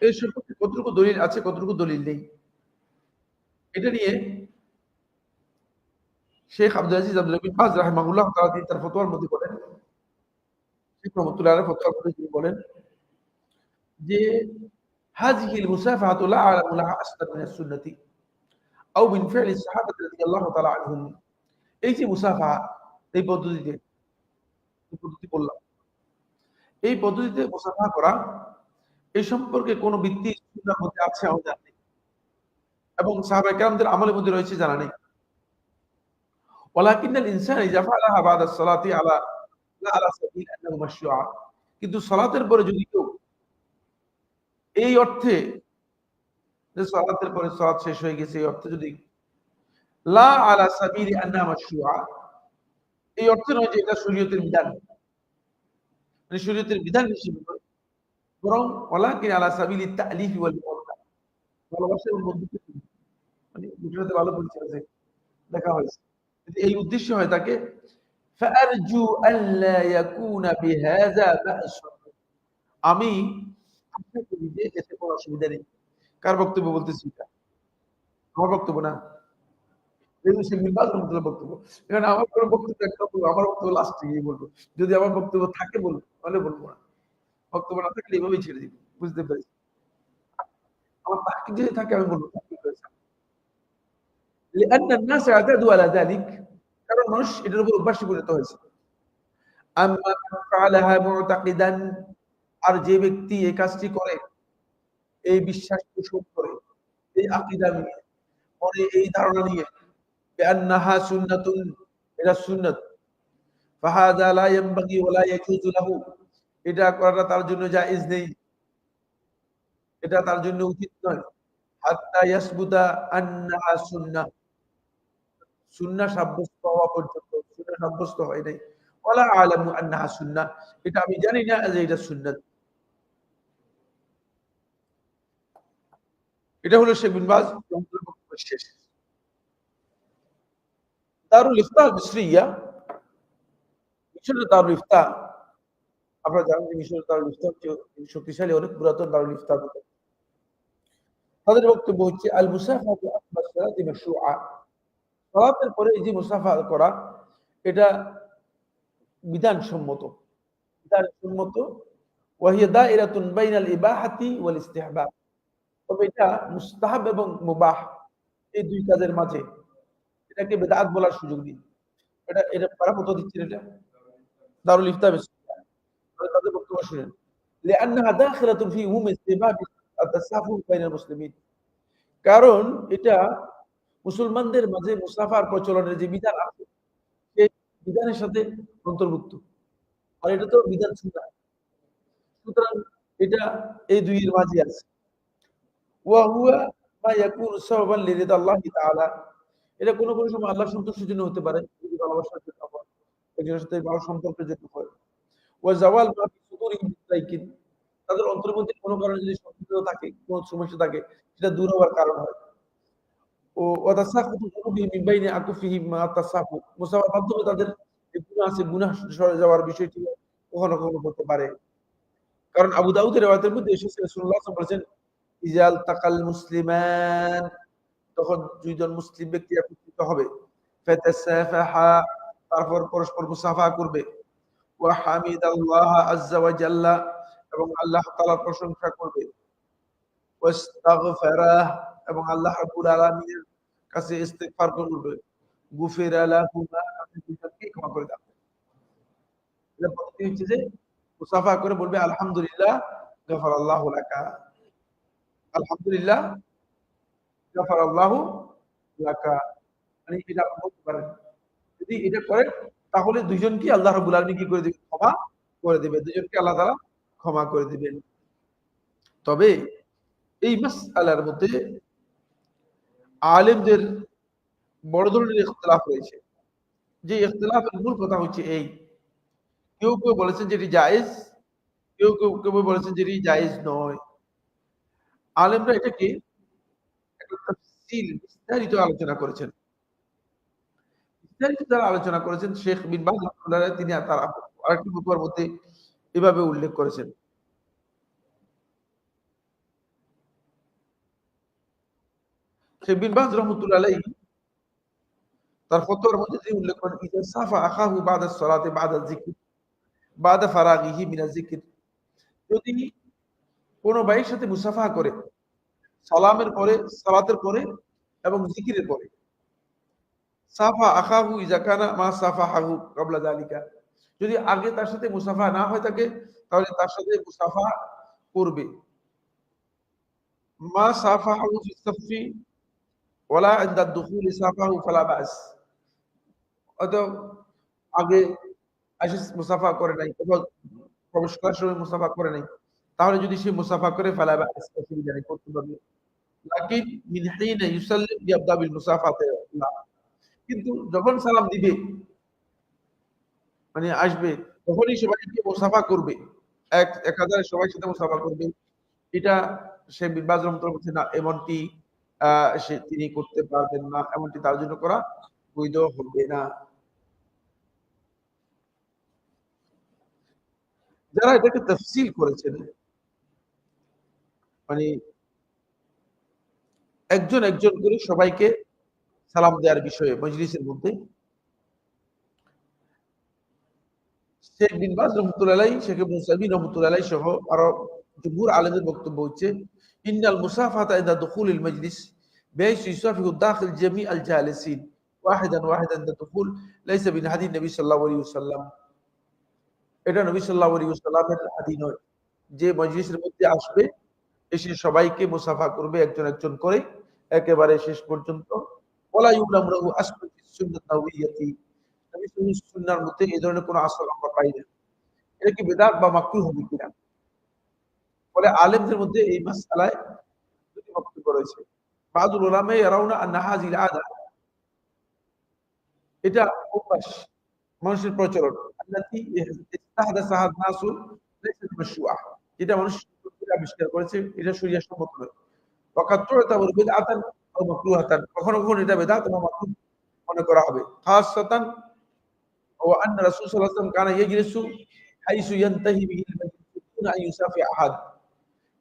S1: এর সম্পর্কে কতটুকু দলিল আছে, কতটুকু দলিল নেই। এটা নিয়ে শেখ আব্দুল আজিজ আব্দুল হামিদ বাজ রাহিমাহুল্লাহ তাআলা তিনি তার ফতোয়ার মধ্যে বলেন, শেখ রহমাতুল্লাহ আলাইহির ফতোয়ার মধ্যে তিনি বলেন যে هذه المسافحة لا أعلم لها أصلا من السنة أو من فعل الصحابة رضي الله تعالى عنهم। এই যে মুসাফাহা এই পদ্ধতিতে যে পদ্ধতি বললাম, এই পদ্ধতিতে মুসাফাহা করা এই সম্পর্কে কোন ভিত্তি সুন্নাহর মধ্যে আছে আমাদের জানা নেই এবং সাহাবায়ে কেরামদের আমলের মধ্যে রয়েছে জানা নেই। ওয়ালাকিন্নাল ইনসান ইযা ফাআলাহা বা'দা as-সালাতি আলা সাবিল আন্নাহু মাশরুআ। কিন্তু সালাতের পরে যদি কেউ এই অর্থে যে সালাতের পরে সালাত শেষ হয়ে গেছে এই অর্থে যদি লা আলা সাবিলি আন্নাহা মাশরুআ, এই অর্থে নয় যে এটা শরীয়তের বিধান, মানে শরীয়তের বিধান হিসেবে নয়, বরং ওয়ালাকিন আলা সাবিলি তা'লিফ ওয়াল মুওয়াদ্দাহ, ভালোবাসা এবং বন্ধুত্বের জন্য, মানে দুটোর সাথে ভালো পরিচয় আছে, দেখা হয়েছে। যদি এই উদ্দেশ্য হয় তাকে فأرجو ألا يكون بهذا بأس। আমি আশা করি যে এতে কোনো অসুবিধা নেই। কার বক্তব্য বলতেছি এটা? আমার বক্তব্য না। এগুলো শেখ বিন বাজ রহমাতুল্লাহ বক্তব্য। এখানে আমার কোনো বক্তব্য একটা আমার বক্তব্য লাস্টে গিয়ে বলব। যদি আমার বক্তব্য থাকে বলব, নাহলে বলব না। বক্তব্য না থাকলে এভাবেই ছেড়ে দিব। বুঝতে পেরেছি? আমার তাহকিক যদি থাকে আমি বলব তাহকিক হয়েছে। لأن الناس اعتادوا على ذلك। কারণ মানুষ এটার উপর অভ্যাসে পরিণত হয়েছে। আম্মা মান ফাআলাহা মু'তাকিদান, আর যে ব্যক্তি এই কাজটি করে, এই বিশ্বাস পোষণ করে, এই আকীদা নিয়ে, মনে এই ধারণা নিয়ে বিআন্নাহা সুন্নাতুন, এটা সুন্নাত, ফাহাদা লা ইয়ানবাগি ওয়া লা ইয়াজুজু লাহু, এটা করাটা তার জন্য জায়েজ নেই, এটা তার জন্য উচিত নয়। হাত্তা ইয়াসবুতা আন্নাহা সুন্নাহ, সুন্নাহ সাব্যস্ত হওয়া পর্যন্ত। সুন্নাহ সাব্যস্ত হয় নাই। ওয়ালা আ'লামু আন্নাহা সুন্নাহ, এটা আমি জানি না যে এটা সুন্নাত। এটা হলো শেখ বিন বাজ রহমাতুল্লাহ বক্তব্য শেষ। দারুল ইফতা মিসরিয়া, মিশরের দারুল ইফতা, আপনারা জানেন যে মিশরের দারুল ইফতা হচ্ছে শক্তিশালী অনেক পুরাতন দারুল ইফতা। তাদের বক্তব্য হচ্ছে আল মুসাফাহাতু আকবার সালাতি মাশরুআ, সালাতের পরে এই যে মুসাফা করা এটা বিধানসম্মত, বিধানসম্মত। ওয়া হিয়া দাইরাতুন বাইনাল ইবাহাতি ওয়াল ইস্তিহবাব, তবে এটা মুস্তাহাব এবং মুবাহ এই দুই কাজের মাঝে। এটাকে বিদআত বলার সুযোগ নেই। এটা এটা কারা ফতোয়া দিচ্ছেন এটা? দারুল ইফতা মিসরিয়া। তাদের বক্তব্য শুনেন। লিআন্নাহা দাখিলাতুন ফি উমুম ইস্তিহবাব আত-তাসাফুহ বাইনাল মুসলিমিন, কারণ এটা মুসলমানদের মাঝে মুসাফার প্রচলনের যে বিধান আছে সেই বিধানের সাথে অন্তর্ভুক্ত। আর এটা তো বিধান সুন্নাহ। সুতরাং এটা এই দুইয়ের মাঝে আছে। ওয়া হুয়া মা ইয়াকুনু সাবাবান লিরিদাল্লাহি তাআলা, এটা কোন কোন সময় আল্লাহর সন্তুষ্টির জন্য হতে পারে, যদি ভালোবাসার জন্য হয়, একজনের সাথে ভালো সম্পর্কের জন্য হয়। ওয়া জাওয়াল মা ফি সুদুরিহিম মিন যায়কিন, তাদের অন্তরের মধ্যে কোনো কারণে যদি সংকীর্ণ থাকে, কোনো সমস্যা থাকে, সেটা দূর হওয়ার কারণ হয়। ও ওয়া তাসাকুতু যুনুবিহিম মিন বাইনি আকুফিহিম মা তাসাফু, মুসাফার মাধ্যমে তাদের যে গুনাহ আছে, গুনাহ সরে যাওয়ার বিষয়টি কখনো কখনো হতে পারে। কারণ আবু দাউদের riwayat-এর মধ্যে এসেছে রাসূলুল্লাহ সাল্লাল্লাহু আলাইহি ওয়াসাল্লাম বলেছেন, ইজাল তাকাল মুসলিমান, তখন দুইজন মুসলিম ব্যক্তি একত্রিত হবে, ফাতাসাফাহা, তারপর পরস্পর মুসাফা করবে, ওয়া হামিদাল্লাহ আযজা ওয়া জাল্লা, এবং আল্লাহ তাআলার প্রশংসা করবে, ওয়াস্তাগফারা, এবং আল্লাহ রাব্বুল আলামিনের কাছে ইস্তেগফার করবে, গুফিরা লাহু মা, আপনি দুজনকেই ক্ষমা করে দেওয়া হবে। এটা পদ্ধতি হচ্ছে যে মুসাফা করে বলবে আলহামদুলিল্লাহ গাফারাল্লাহু লাকা, আলহামদুলিল্লাহ গাফারাল্লাহু লাকা। মানে এটা আপনি বলতে পারেন। যদি এটা করেন তাহলে দুইজনকেই আল্লাহ রাব্বুল আলামিন কি করে দিবেন? ক্ষমা করে দিবেন। দুইজনকে আল্লাহ তাআলা ক্ষমা করে দিবেন। তবে এই মাসআলার মধ্যে আলেমদের বড় ধরনের ইখতিলাফ রয়েছে। যে ইখতিলাফের মূল কথা হচ্ছে এই, কেউ বলেছেন যে এটি জায়েজ, কেউ বলেছেন যে এটি জায়েজ নয়। আলেমরা এটাকে একটা তাফসীল বিস্তারিত আলোচনা করেছেন। বিস্তারিত যারা আলোচনা করেছেন শেখ বিন বাজ রাহমাতুল্লাহ আলাইহি তিনি তার আরেকটি ফতোয়ার মধ্যে এভাবে উল্লেখ করেছেন। শেখ বিন বাজ রাহমাতুল্লাহ আলাইহি তার ফতোয়ার মধ্যে তিনি উল্লেখ করেন ইজা সাফা আখাহু বাদা সলাতে বাদা যিকর বাদা ফারাগিহি মিনাজ যিকর, যদি কোন ভাইয়ের সাথে মুসাফা করে সালামের পরে, সালাতের পরে এবং জিকিরের পরে, সাফা আখাহু ইজা কানা মা সাফাহাহু ক্বাবলা যালিকা, যদি আগে তার সাথে মুসাফা না হয়ে থাকে তাহলে তার সাথে মুসাফা করবে। মা সাফাহাহু ফি সাফফি ওয়ালা ইনদা দুখুলি সাফাহাহু ফালা বাস, হয়তো আগে এসে মুসাফা করে নাই অথবা প্রবেশ করার সময় মুসাফা করে নাই, তাহলে যদি সে মুসাফা করে ফালা বাস, অসুবিধা নেই, করতে পারবে। লাকিন মিন হিনা ইউসাল্লিম ইয়াবদা বিল মুসাফাতে লা, কিন্তু যখন সালাম দিবে মানে আসবে তখনই সবাইকে মুসাফা করবে, একাধারে সবার সাথে মুসাফা করবে। এটা সে বিন বাজ রাহমাতুল্লাহ বলছেন না, এমনটি তিনি করতে পারবেন না, এমনটি তার জন্য করা বৈধ হবে না। যারা এটাকে তাফসীল করেছেন মানে একজন করে সবাইকে সালাম দেওয়ার বিষয়ে মজলিসের মধ্যে, শেখ বিন বাজ রহমতুল্লাহ আলাইহি, শেখ ইবনে উসাইমিন রহমতুল্লাহ আলাইহি সহ আরো জমহুর আলেমদের বক্তব্য হচ্ছে ইন্নাল মুসাফাতা ইনদা দুখুলিল মাজলিস বিহাইসু ইউসাফিহু দাখিল জামি আল জালিসিন ওয়াহিদান ওয়াহিদান ইনদা দুখুল লাইসা বিন হাদিস নবী সাল্লাল্লাহু আলাইহি ওয়াসাল্লাম। এটা নবী সাল্লাল্লাহু আলাইহি ওয়াসাল্লামের হাদী নয় যে মজলিসের মধ্যে আসবে এসে সবাইকে মুসাফা করবে একজন করে একেবারে শেষ পর্যন্ত। ওয়ালা ইউলাম লাহু আসলুন ফিস সুন্নাত নাবওয়িয়্যাতি, নবী সুন্নাহর মধ্যে এই ধরনের কোনো আসল আমরা পাই না। এটা কি বিদআত বা মাকরুহ হবে কিনা? ফলে আলেমদের মধ্যে এই মাসআলায় দুটি বক্তব্য রয়েছে। বাযুল উলামা ইয়ারাউনা আন্না হাযিল আদা, এটা অভ্যাস, মানুষের প্রচলন, আল্লাতী ইস্তাহদাসাহা নাসু লাইসাত মাশরুআহ, যেটা মানুষ আবিষ্কার করেছে, এটা শরীয়ত সম্মত নয়। ওয়াকাদ তু'তাবারু বিদআতান আও মাকরুহাতান, কখনো কখনো এটা বিদআত বা মাকরুহ মনে করা হবে। খাসসাতান ওয়া আন্না রাসূল সাল্লাল্লাহু আলাইহি ওয়াসাল্লাম কানা ইয়াজলিসু হাইসু ইয়ানতাহি বিহিল মাজলিস দুনা আন ইউসাফি আহাদ,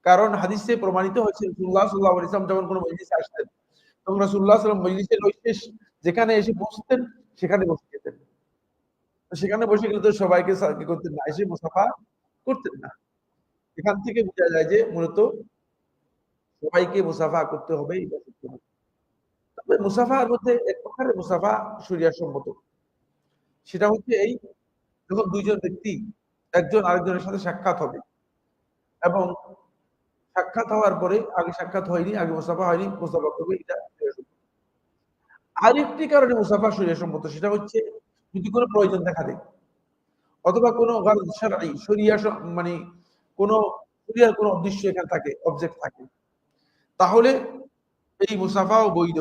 S1: কারণ হাদিসে প্রমাণিত হয়েছে রাসূলুল্লাহ সাল্লাল্লাহু আলাইহি ওয়াসাল্লাম যখন কোনো মজলিসে আসতেন তখন রাসূলুল্লাহ সাল্লাল্লাহু আলাইহি ওয়াসাল্লাম মজলিসের ওই শেষ যেখানে এসে বসতেন সেখানে বসে যেতেন। তো সেখানে বসে গেলে তো সবাইকে কি করতেন না, এসে মুসাফা করতেন না। এখান থেকে বোঝা যায় যে মূলত সবাইকে মুসাফা করতে হবে, এটা সত্য না। তবে মুসাফার মধ্যে এক প্রকারের মুসাফা শরিয়াহ সম্মত। সেটা হচ্ছে এই, যখন দুইজন ব্যক্তি একজন আরেকজনের সাথে সাক্ষাৎ হবে এবং সাক্ষাৎ হওয়ার পরে, আগে সাক্ষাৎ হয়নি, আগে মুসাফা হয়নি, মুসাফা করবে, এটা শরিয়াহ সম্মত। আরেকটি কারণে মুসাফা শরিয়াহ সম্মত, সেটা হচ্ছে যদি কোনো প্রয়োজন দেখা দেয় অথবা কোনো গারদ শারঈ মানে কোনো শরিয়ার কোনো উদ্দেশ্য এখানে থাকে, অবজেক্ট থাকে, তাহলে এই মুসাফাও বৈধ।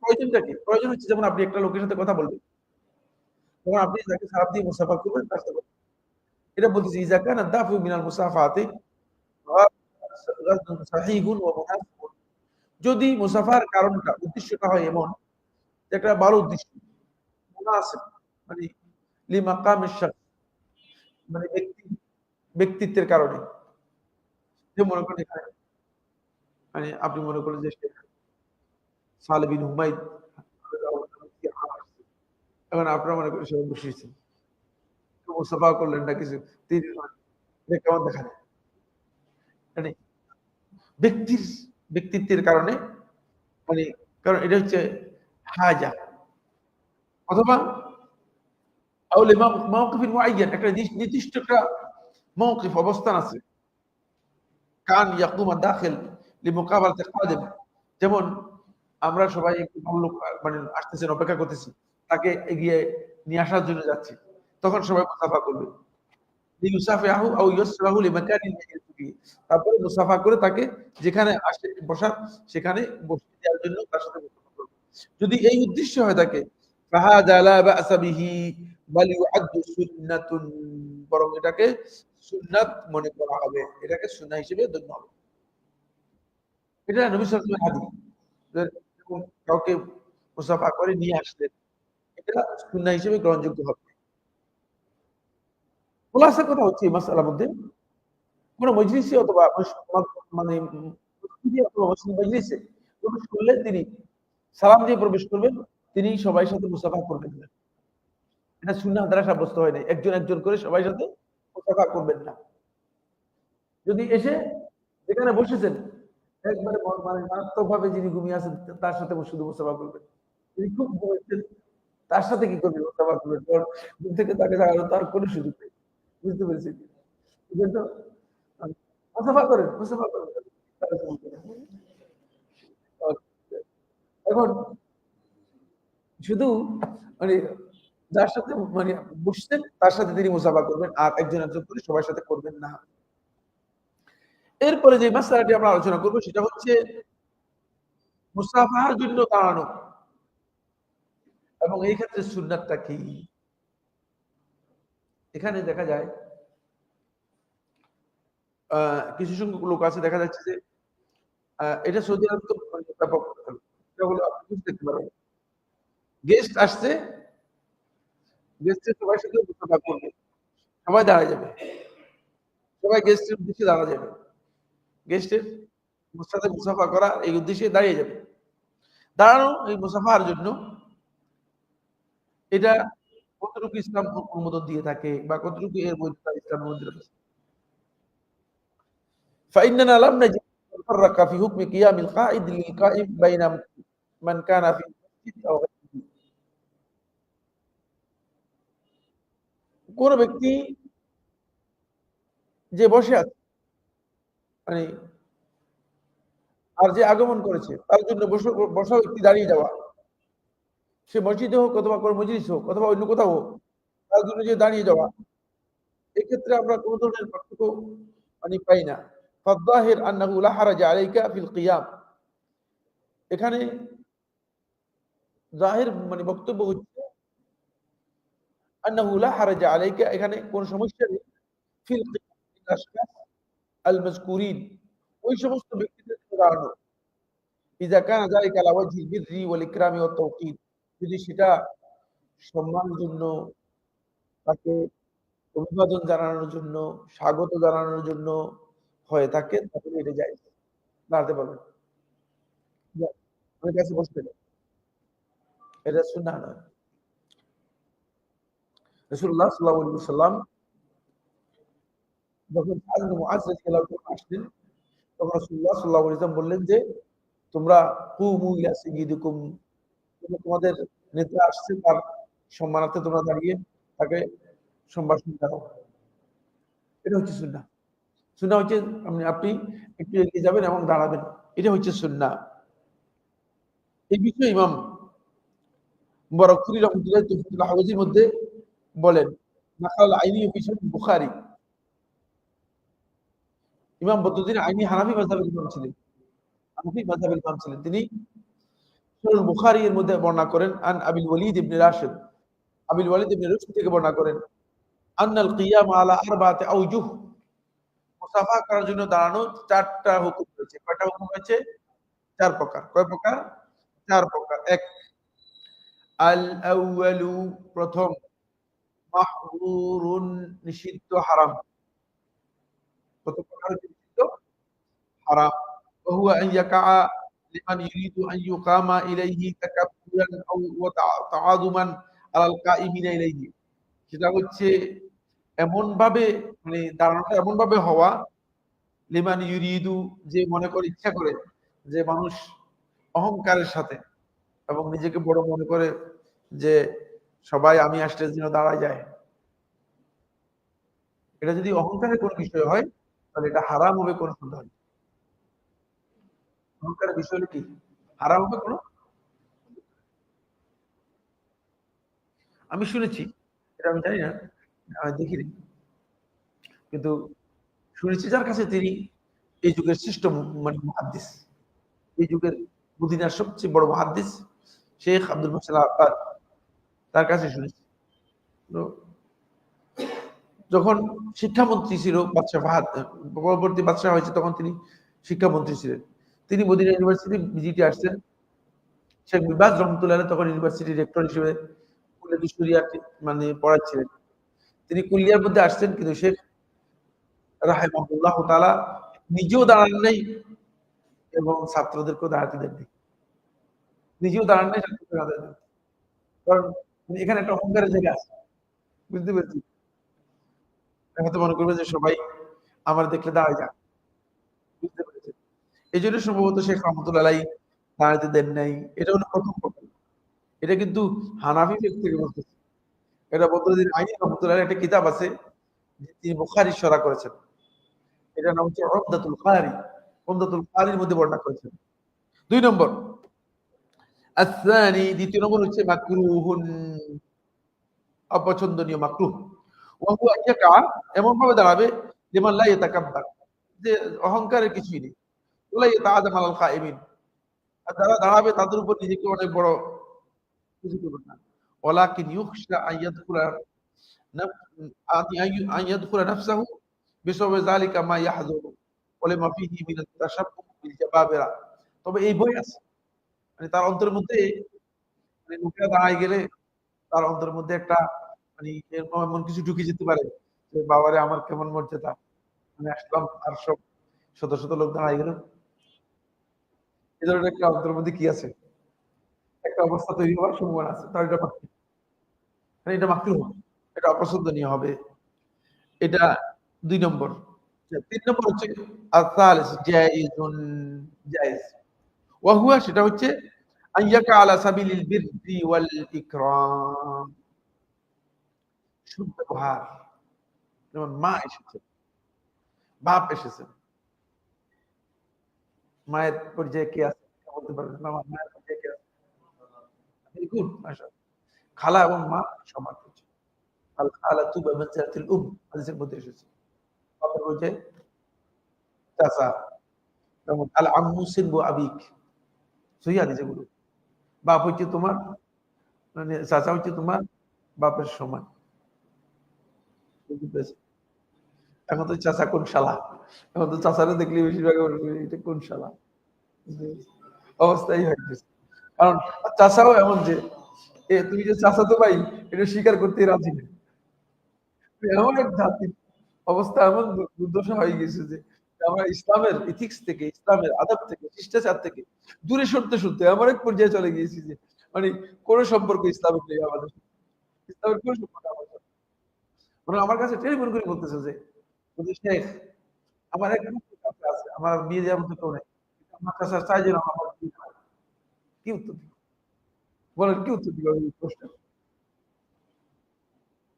S1: প্রয়োজনটা কি? প্রয়োজন হচ্ছে যেমন আপনি একটা লোকের সাথে কথা বলবেন, তখন আপনি তাকে সালাম দিয়ে মুসাফা করবেন তার সাথে। এটা বলতেছি ইযা কানা দাফু মিনাল মুসাফাতি গারদুন সাহিহুন ওয়া মুনাফিকুন, যদি মুসাফার কারণটা, উদ্দেশ্যটা হয় এমন যে একটা ভালো উদ্দেশ্য, মুনাসিব মানে লিমাকামিশ শাখস, মানে ব্যক্তিত্বের কারণে, যে মনে করেন এখানে মানে আপনি মনে করেন যে সালেহ বিন হুমায়দ, এখন আপনারা মনে করেন সবাই বসেছেন, মুসাফা করলেন না কিছু, তিনি এটা কেমন দেখা যায়? মানে ব্যক্তিত্বের কারণে মানে কারণ এটা হচ্ছে হাজা, অথবা আউলে মাওকিফিন মুআয়্যান, একটা নির্দিষ্ট একটা মওকিফ, অবস্থান আছে। কান ইয়াকুমা দাখিল লিমুকাবালাতিল কাদিম, যেমন আমরা সবাই একটু লোক মানে আসতেছেন, অপেক্ষা করতেছি, তাকে এগিয়ে নিয়ে আসার জন্য যাচ্ছি, তখন সবাই মুসাফা করবে। লিইউসাফিহাহু আও ইউসরাহু লিমাকানিন ইয়াজলিসু ফিহি, তারপরে মুসাফা করে তাকে যেখানে আসে বসার সেখানে বসিয়ে দেওয়ার জন্য তার সাথে মুসাফা করবে। যদি এই উদ্দেশ্য হয় থাকে, ফাহাদা লা বা'সা বিহি বাল ইউআদ্দু সুন্নাতুন, বরং এটাকে সুন্নাত মনে করা হবে, এটাকে সুন্নাহ হিসেবে গণ্য হবে। এটা নবী সাল্লাল্লাহু আলাইহি ওয়াসাল্লামের হাদিস, যেমন কাউকে মুসাফা করে নিয়ে আসলেন, এটা সুন্নাহ হিসেবে গ্রহণযোগ্য হবে। খোলাসা কথা হচ্ছে এই মাসআলার মধ্যে কোন মজলিসে অথবা মানে মসজিদে অথবা মুসলিম মজলিসে প্রবেশ করলে তিনি সালাম দিয়ে প্রবেশ করবেন, তিনি সবার সাথে মুসাফা করবেন না। এটা সুন্নাহ দ্বারা সাব্যস্ত হয় নাই। একজন একজন করে সবার সাথে মুসাফা করবেন না। যদি এসে যেখানে বসেছেন একবারে মানে মারাত্মকভাবে যিনি ঘুমিয়ে আছেন তার সাথে শুধু মুসাফা করবেন। তিনি খুব ঘুমাচ্ছেন, তার সাথে কি করবেন? মুসাফা করবেন। কারণ ঘুম থেকে তাকে জাগানোর তার কোনো সুযোগ নেই। বুঝতে পেরেছি? এজন্য মুসাফা করেন, মুসাফা করেন। এখন শুধু মানে যার সাথে মানে বসছেন তার সাথে তিনি মুসাফা করবেন, আর একজন একজন করে সবার সাথে করবেন না। এরপরে যে মাসআলাটি আমরা আলোচনা করব সেটা হচ্ছে মুসাফাহার জন্য দাঁড়ানো, এবং এই ক্ষেত্রে সুন্নাতটা কি? এখানে দেখা যায় কিছু সংখ্যক লোক আছে, দেখা যাচ্ছে যে এটা সৌদি আরব তো মানে ব্যাপক, এটা হলো আপনি দেখতে পারেন, গেস্ট আসছে, গেস্টের সবার সাথে মুসাফা করবে, সবাই দাঁড়ায় যাবে, সবাই গেস্টের উদ্দেশ্যে দাঁড়া যাবে, গেস্টের সাথে মুসাফা করা এই উদ্দেশ্যে দাঁড়িয়ে যাবে। দাঁড়ানো এই মুসাফার জন্য এটা কতটুকু ইসলাম অনুমোদন দিয়ে থাকে বা কতটুকু এর বৈধতা ইসলাম অনুমোদন রয়েছে। فإننا لم نجد نفرق في حكم قيام القائد للقائم بين من كان في المسجد أو غيره। কোন ব্যক্তি যে বসে আছে মানে আর যে আগমন করেছে তার জন্য বসা ব্যক্তি দাঁড়িয়ে যাওয়া, সে মসজিদে হোক অথবা কোন মজলিস হোক অথবা অন্য কোথাও হোক, তার জন্য যে দাঁড়িয়ে যাওয়া, এক্ষেত্রে আমরা কোন ধরনের পার্থক্য মানে পাই না। ফাদ্দাহির আন্নাহু লা হারাজা আলাইকা ফিল কিয়াম, এখানে জাহির মানে বক্তব্য হচ্ছে আন্নাহু লা হারাজা আলাইকা, এখানে কোন সমস্যা নেই, ফিল কিয়াম আল মাযকুরিন, ওই সমস্ত ব্যক্তিদের জন্য দাঁড়ানো, ইযা কানা যালিকা আলা ওয়াজহিল বিররি ওয়াল ইকরামি ওয়াত তাওকীর, যদি সেটা সম্মানের জন্য, তাকে অভিবাদন জানানোর জন্য, স্বাগত জানানোর জন্য হয়ে থাকে, তাহলে এটা জায়েজ, দাঁড়াতে পারবেন। ওই কাছে বসতে নেই, এটা সুন্নাহ নয়। রাসূলুল্লাহ সাল্লাল্লাহু আলাইহি ওয়াসাল্লাম যখন সাদ ইবনে মুআয রাদিয়াল্লাহু আনহু আসলেন, তখন রাসূলুল্লাহ সাল্লাল্লাহু আলাইহি ওয়াসাল্লাম বললেন যে, তোমরা কুমু ইলা সাইয়্যিদিকুম, তোমাদের নেতা আসছে, তার সম্মানার্থে তোমরা দাঁড়িয়ে তাকে সম্ভাষণ জানাও। এটা হচ্ছে সুন্নাহ। সুন্নাহ হচ্ছে আপনি একটু এগিয়ে যাবেন এবং দাঁড়াবেন, এটা হচ্ছে সুন্নাহ। এই বিষয়ে ইমাম মুবারকফুরি রাহমাতুল্লাহ তুহফাতুল হাওয়াজির মধ্যে বলেন, নাকাল আইনি ফি সহিহ বুখারী, ইমাম বদরুদ্দীন আইনি হানাফি মাযহাবের ইমাম ছিলেন, হানাফি মাযহাবের ইমাম ছিলেন। তিনি সহিহ বুখারী এর মধ্যে বর্ণনা করেন, আন আবিল ওয়ালিদ ইবনে রাশিদ, আবিল ওয়ালিদ ইবনে রাশিদ থেকে বর্ণনা করেন, আন্নাল কিয়াম আলা আরবাতি আওজুহ, মুসাফা করার জন্য দাঁড়ানো চারটা হুকুম রয়েছে। কয়টা হুকুম রয়েছে? চার প্রকার। কয় প্রকার? চার প্রকার। এক, আল আউয়ালু, প্রথম, মাহযুরুন, নিষিদ্ধ, হারাম। প্রথম প্রকার হচ্ছে নিষিদ্ধ, হারাম। ওয়া হুয়া আন ইয়াকাআ লিমান ইউরিদু আন ইউকামা ইলাইহি তাকাব্বুরান আও ওয়া তাআযুমান আলাল কাইমিনা ইলাইহি, সেটা হচ্ছে এমন ভাবে মানে দাঁড়ানোটা এমন ভাবে হওয়া, লিমান ইউরিদু, যে মনে করে, ইচ্ছা করে, যে মানুষ অহংকারের সাথে এবং নিজেকে বড় মনে করে যে সবাই আমি আসলে যেন দাঁড়ায় যায়। এটা যদি অহংকারের কোনো বিষয় হয় তাহলে এটা হারাম হবে কোনো সন্দেহ নেই। অহংকারের বিষয় হলো কি? হারাম হবে কোনো, আমি শুনেছি, এটা আমি জানি না, দেখিনি। কিন্তু শুনেছি যার কাছে তিনি এই যুগের শ্রেষ্ঠ মানে মুহাদ্দিস। এই যুগের মদিনার সবচেয়ে বড় মুহাদ্দিস শেখ আব্দুল মুহসিন আল আব্বাদ, তার কাছে শুনেছি। তো যখন শিক্ষামন্ত্রী ছিল বাদশাহ ফাহাদ, পরবর্তী বাদশাহ হয়েছে তখন তিনি শিক্ষামন্ত্রী ছিলেন। তিনি মদিনা ইউনিভার্সিটি ভিজিটে আসছেন। শেখ বিবাজ রহমতুল্লাহ আলাইহ তখন ইউনিভার্সিটির রেক্টর হিসেবে কুল্লিয়াতুল শরিয়াহ মানে পড়াচ্ছিলেন। তিনি কুল্লিয়ার মধ্যে আসছেন কিন্তু শেখ রাহিমাহুল্লাহ তাআলা নিজেও দাঁড়ান নাই এবং ছাত্রদেরকেও দাঁড়াতে দেননি। নিজেও দাঁড়ান নাই, ছাত্রদের দাঁড়াতে দেননি। কারণ এখানে একটা অহংকারের জায়গা আছে। বুঝতে পেরেছি? হয়তো মনে করবে যে সবাই আমার দেখলে দাঁড়ায় যাক। বুঝতে পেরেছেন? এজন্য সম্ভবত শেখ রহমতুল্লাহ আলাইহি দাঁড়াতে দেন নাই। এটা হলো ১ম কথা। এটা কিন্তু হানাফি ফিকহ থেকে বলতেছি। এটা বদরুদ্দীন আইনী রহমতুল্লাহ আলাইহির একটা কিতাব আছে যে তিনি বুখারীর শরহ করেছেন। এটার নাম হচ্ছে উমদাতুল কারি। উমদাতুল কারির মধ্যে বর্ণনা করেছেন। ২ নম্বর, আস-সানি, দ্বিতীয় নম্বর হচ্ছে মাকরুহুন, অপছন্দনীয় মাকরুহ। ওয়া হুয়া ইয়াকা, এমন ভাবে দাঁড়াবে লিমান লা ইয়াতাকাব্বার, যে অহংকারের কিছুই নেই। ওয়া লা ইয়াতাআযাম আলাল কাইমিন, আর যারা দাঁড়াবে তাদের উপর নিজেকে অনেক বড় কিছু করবেন না। ওয়ালাকিন ইউখশা আন ইয়াদখুলা নাফ আন ইয়াদখুলা নাফসাহু বিসাবাবি যালিকা মা ইয়াহযুরু ওয়া লিমা ফীহি মিন আত-তাশাব্বুহ বিল জাবাবিরা। তবে এই ভয় আছে। মানে তার অন্তরের মধ্যে, মানে লোকেরা দাঁড়ায় গেলে তার অন্তরের মধ্যে একটা মানে এরকম এমন কিছু ঢুকে যেতে পারে যে বাবারে আমার কেমন মর্যাদা। আমি আসলাম আর সব শত, শত লোক দাঁড়ায় গেল। এ ধরনের একটা অন্তরের মধ্যে কি আছে? একটা অবস্থা তৈরি হওয়ার সম্ভাবনা আছে। তাহলে এটা মাকরুহ। মানে এটা মাকরুহ। এটা অপছন্দনীয় হবে। এটা ২ নম্বর। ৩ নম্বর হচ্ছে আস-সালিস জায়েজুন, জায়েজ। ওয়া হুয়া, সেটা হচ্ছে আইয়াকা আলা সাবিলিল বিররি ওয়াল ইকরাম। সুব্যবহার। যেমন মা এসেছে, বাপ এসেছে। মায়ের পর্যায়ে কে আছে? বলতে পারবেন না, আমার মায়ের পর্যায়ে কে আছে? ভেরি গুড, মাশাআল্লাহ। খালা এবং মা সমান হচ্ছে। আল খালাতু বিমানজিলাতিল হাদিসের মধ্যে এসেছে। বাপের পর্যায়ে চাচা। যেমন আল আম্মু সিনবু আবিক। সহিহ হাদিস এগুলো। বাপ হচ্ছে তোমার, মানে চাচা হচ্ছে তোমার বাপের সমান। বুঝতে পেরেছেন? এখন তো চাচা কোন শালা? এখন তো চাচারে দেখলে বেশিরভাগ বলবে, এটা কোন শালা? বুঝতে পেরেছেন? অবস্থাই হয়ে গেছে। কারণ চাচাও এমন যে তুমি যে চাচাতো ভাই এটা স্বীকার করতে রাজি না। এমন এক জাতির অবস্থা এমন দুর্দশা হয়ে গেছে যে আমরা ইসলামের ইথিক্স থেকে, ইসলামের আদব থেকে, শিষ্টাচার থেকে দূরে সরতে সরতে এমন এক পর্যায়ে চলে গিয়েছি যে মানে কোন সম্পর্ক ইসলামের নেই আমাদের। ইসলামের কোন সম্পর্ক আমাদের সাথে। মানে আমার কাছে টেলিফোন করে বলতেছে যে, বলছে, শেখ আমার এক মুফতি চাচা আছে, আমার বিয়ে দেওয়ার মতো কেউ নেই। কিন্তু আমার চাচা চাই যেন আমার বিয়ে হয়। কি উত্তর দিব? বলেন কি উত্তর দিব আমি এই প্রশ্নের?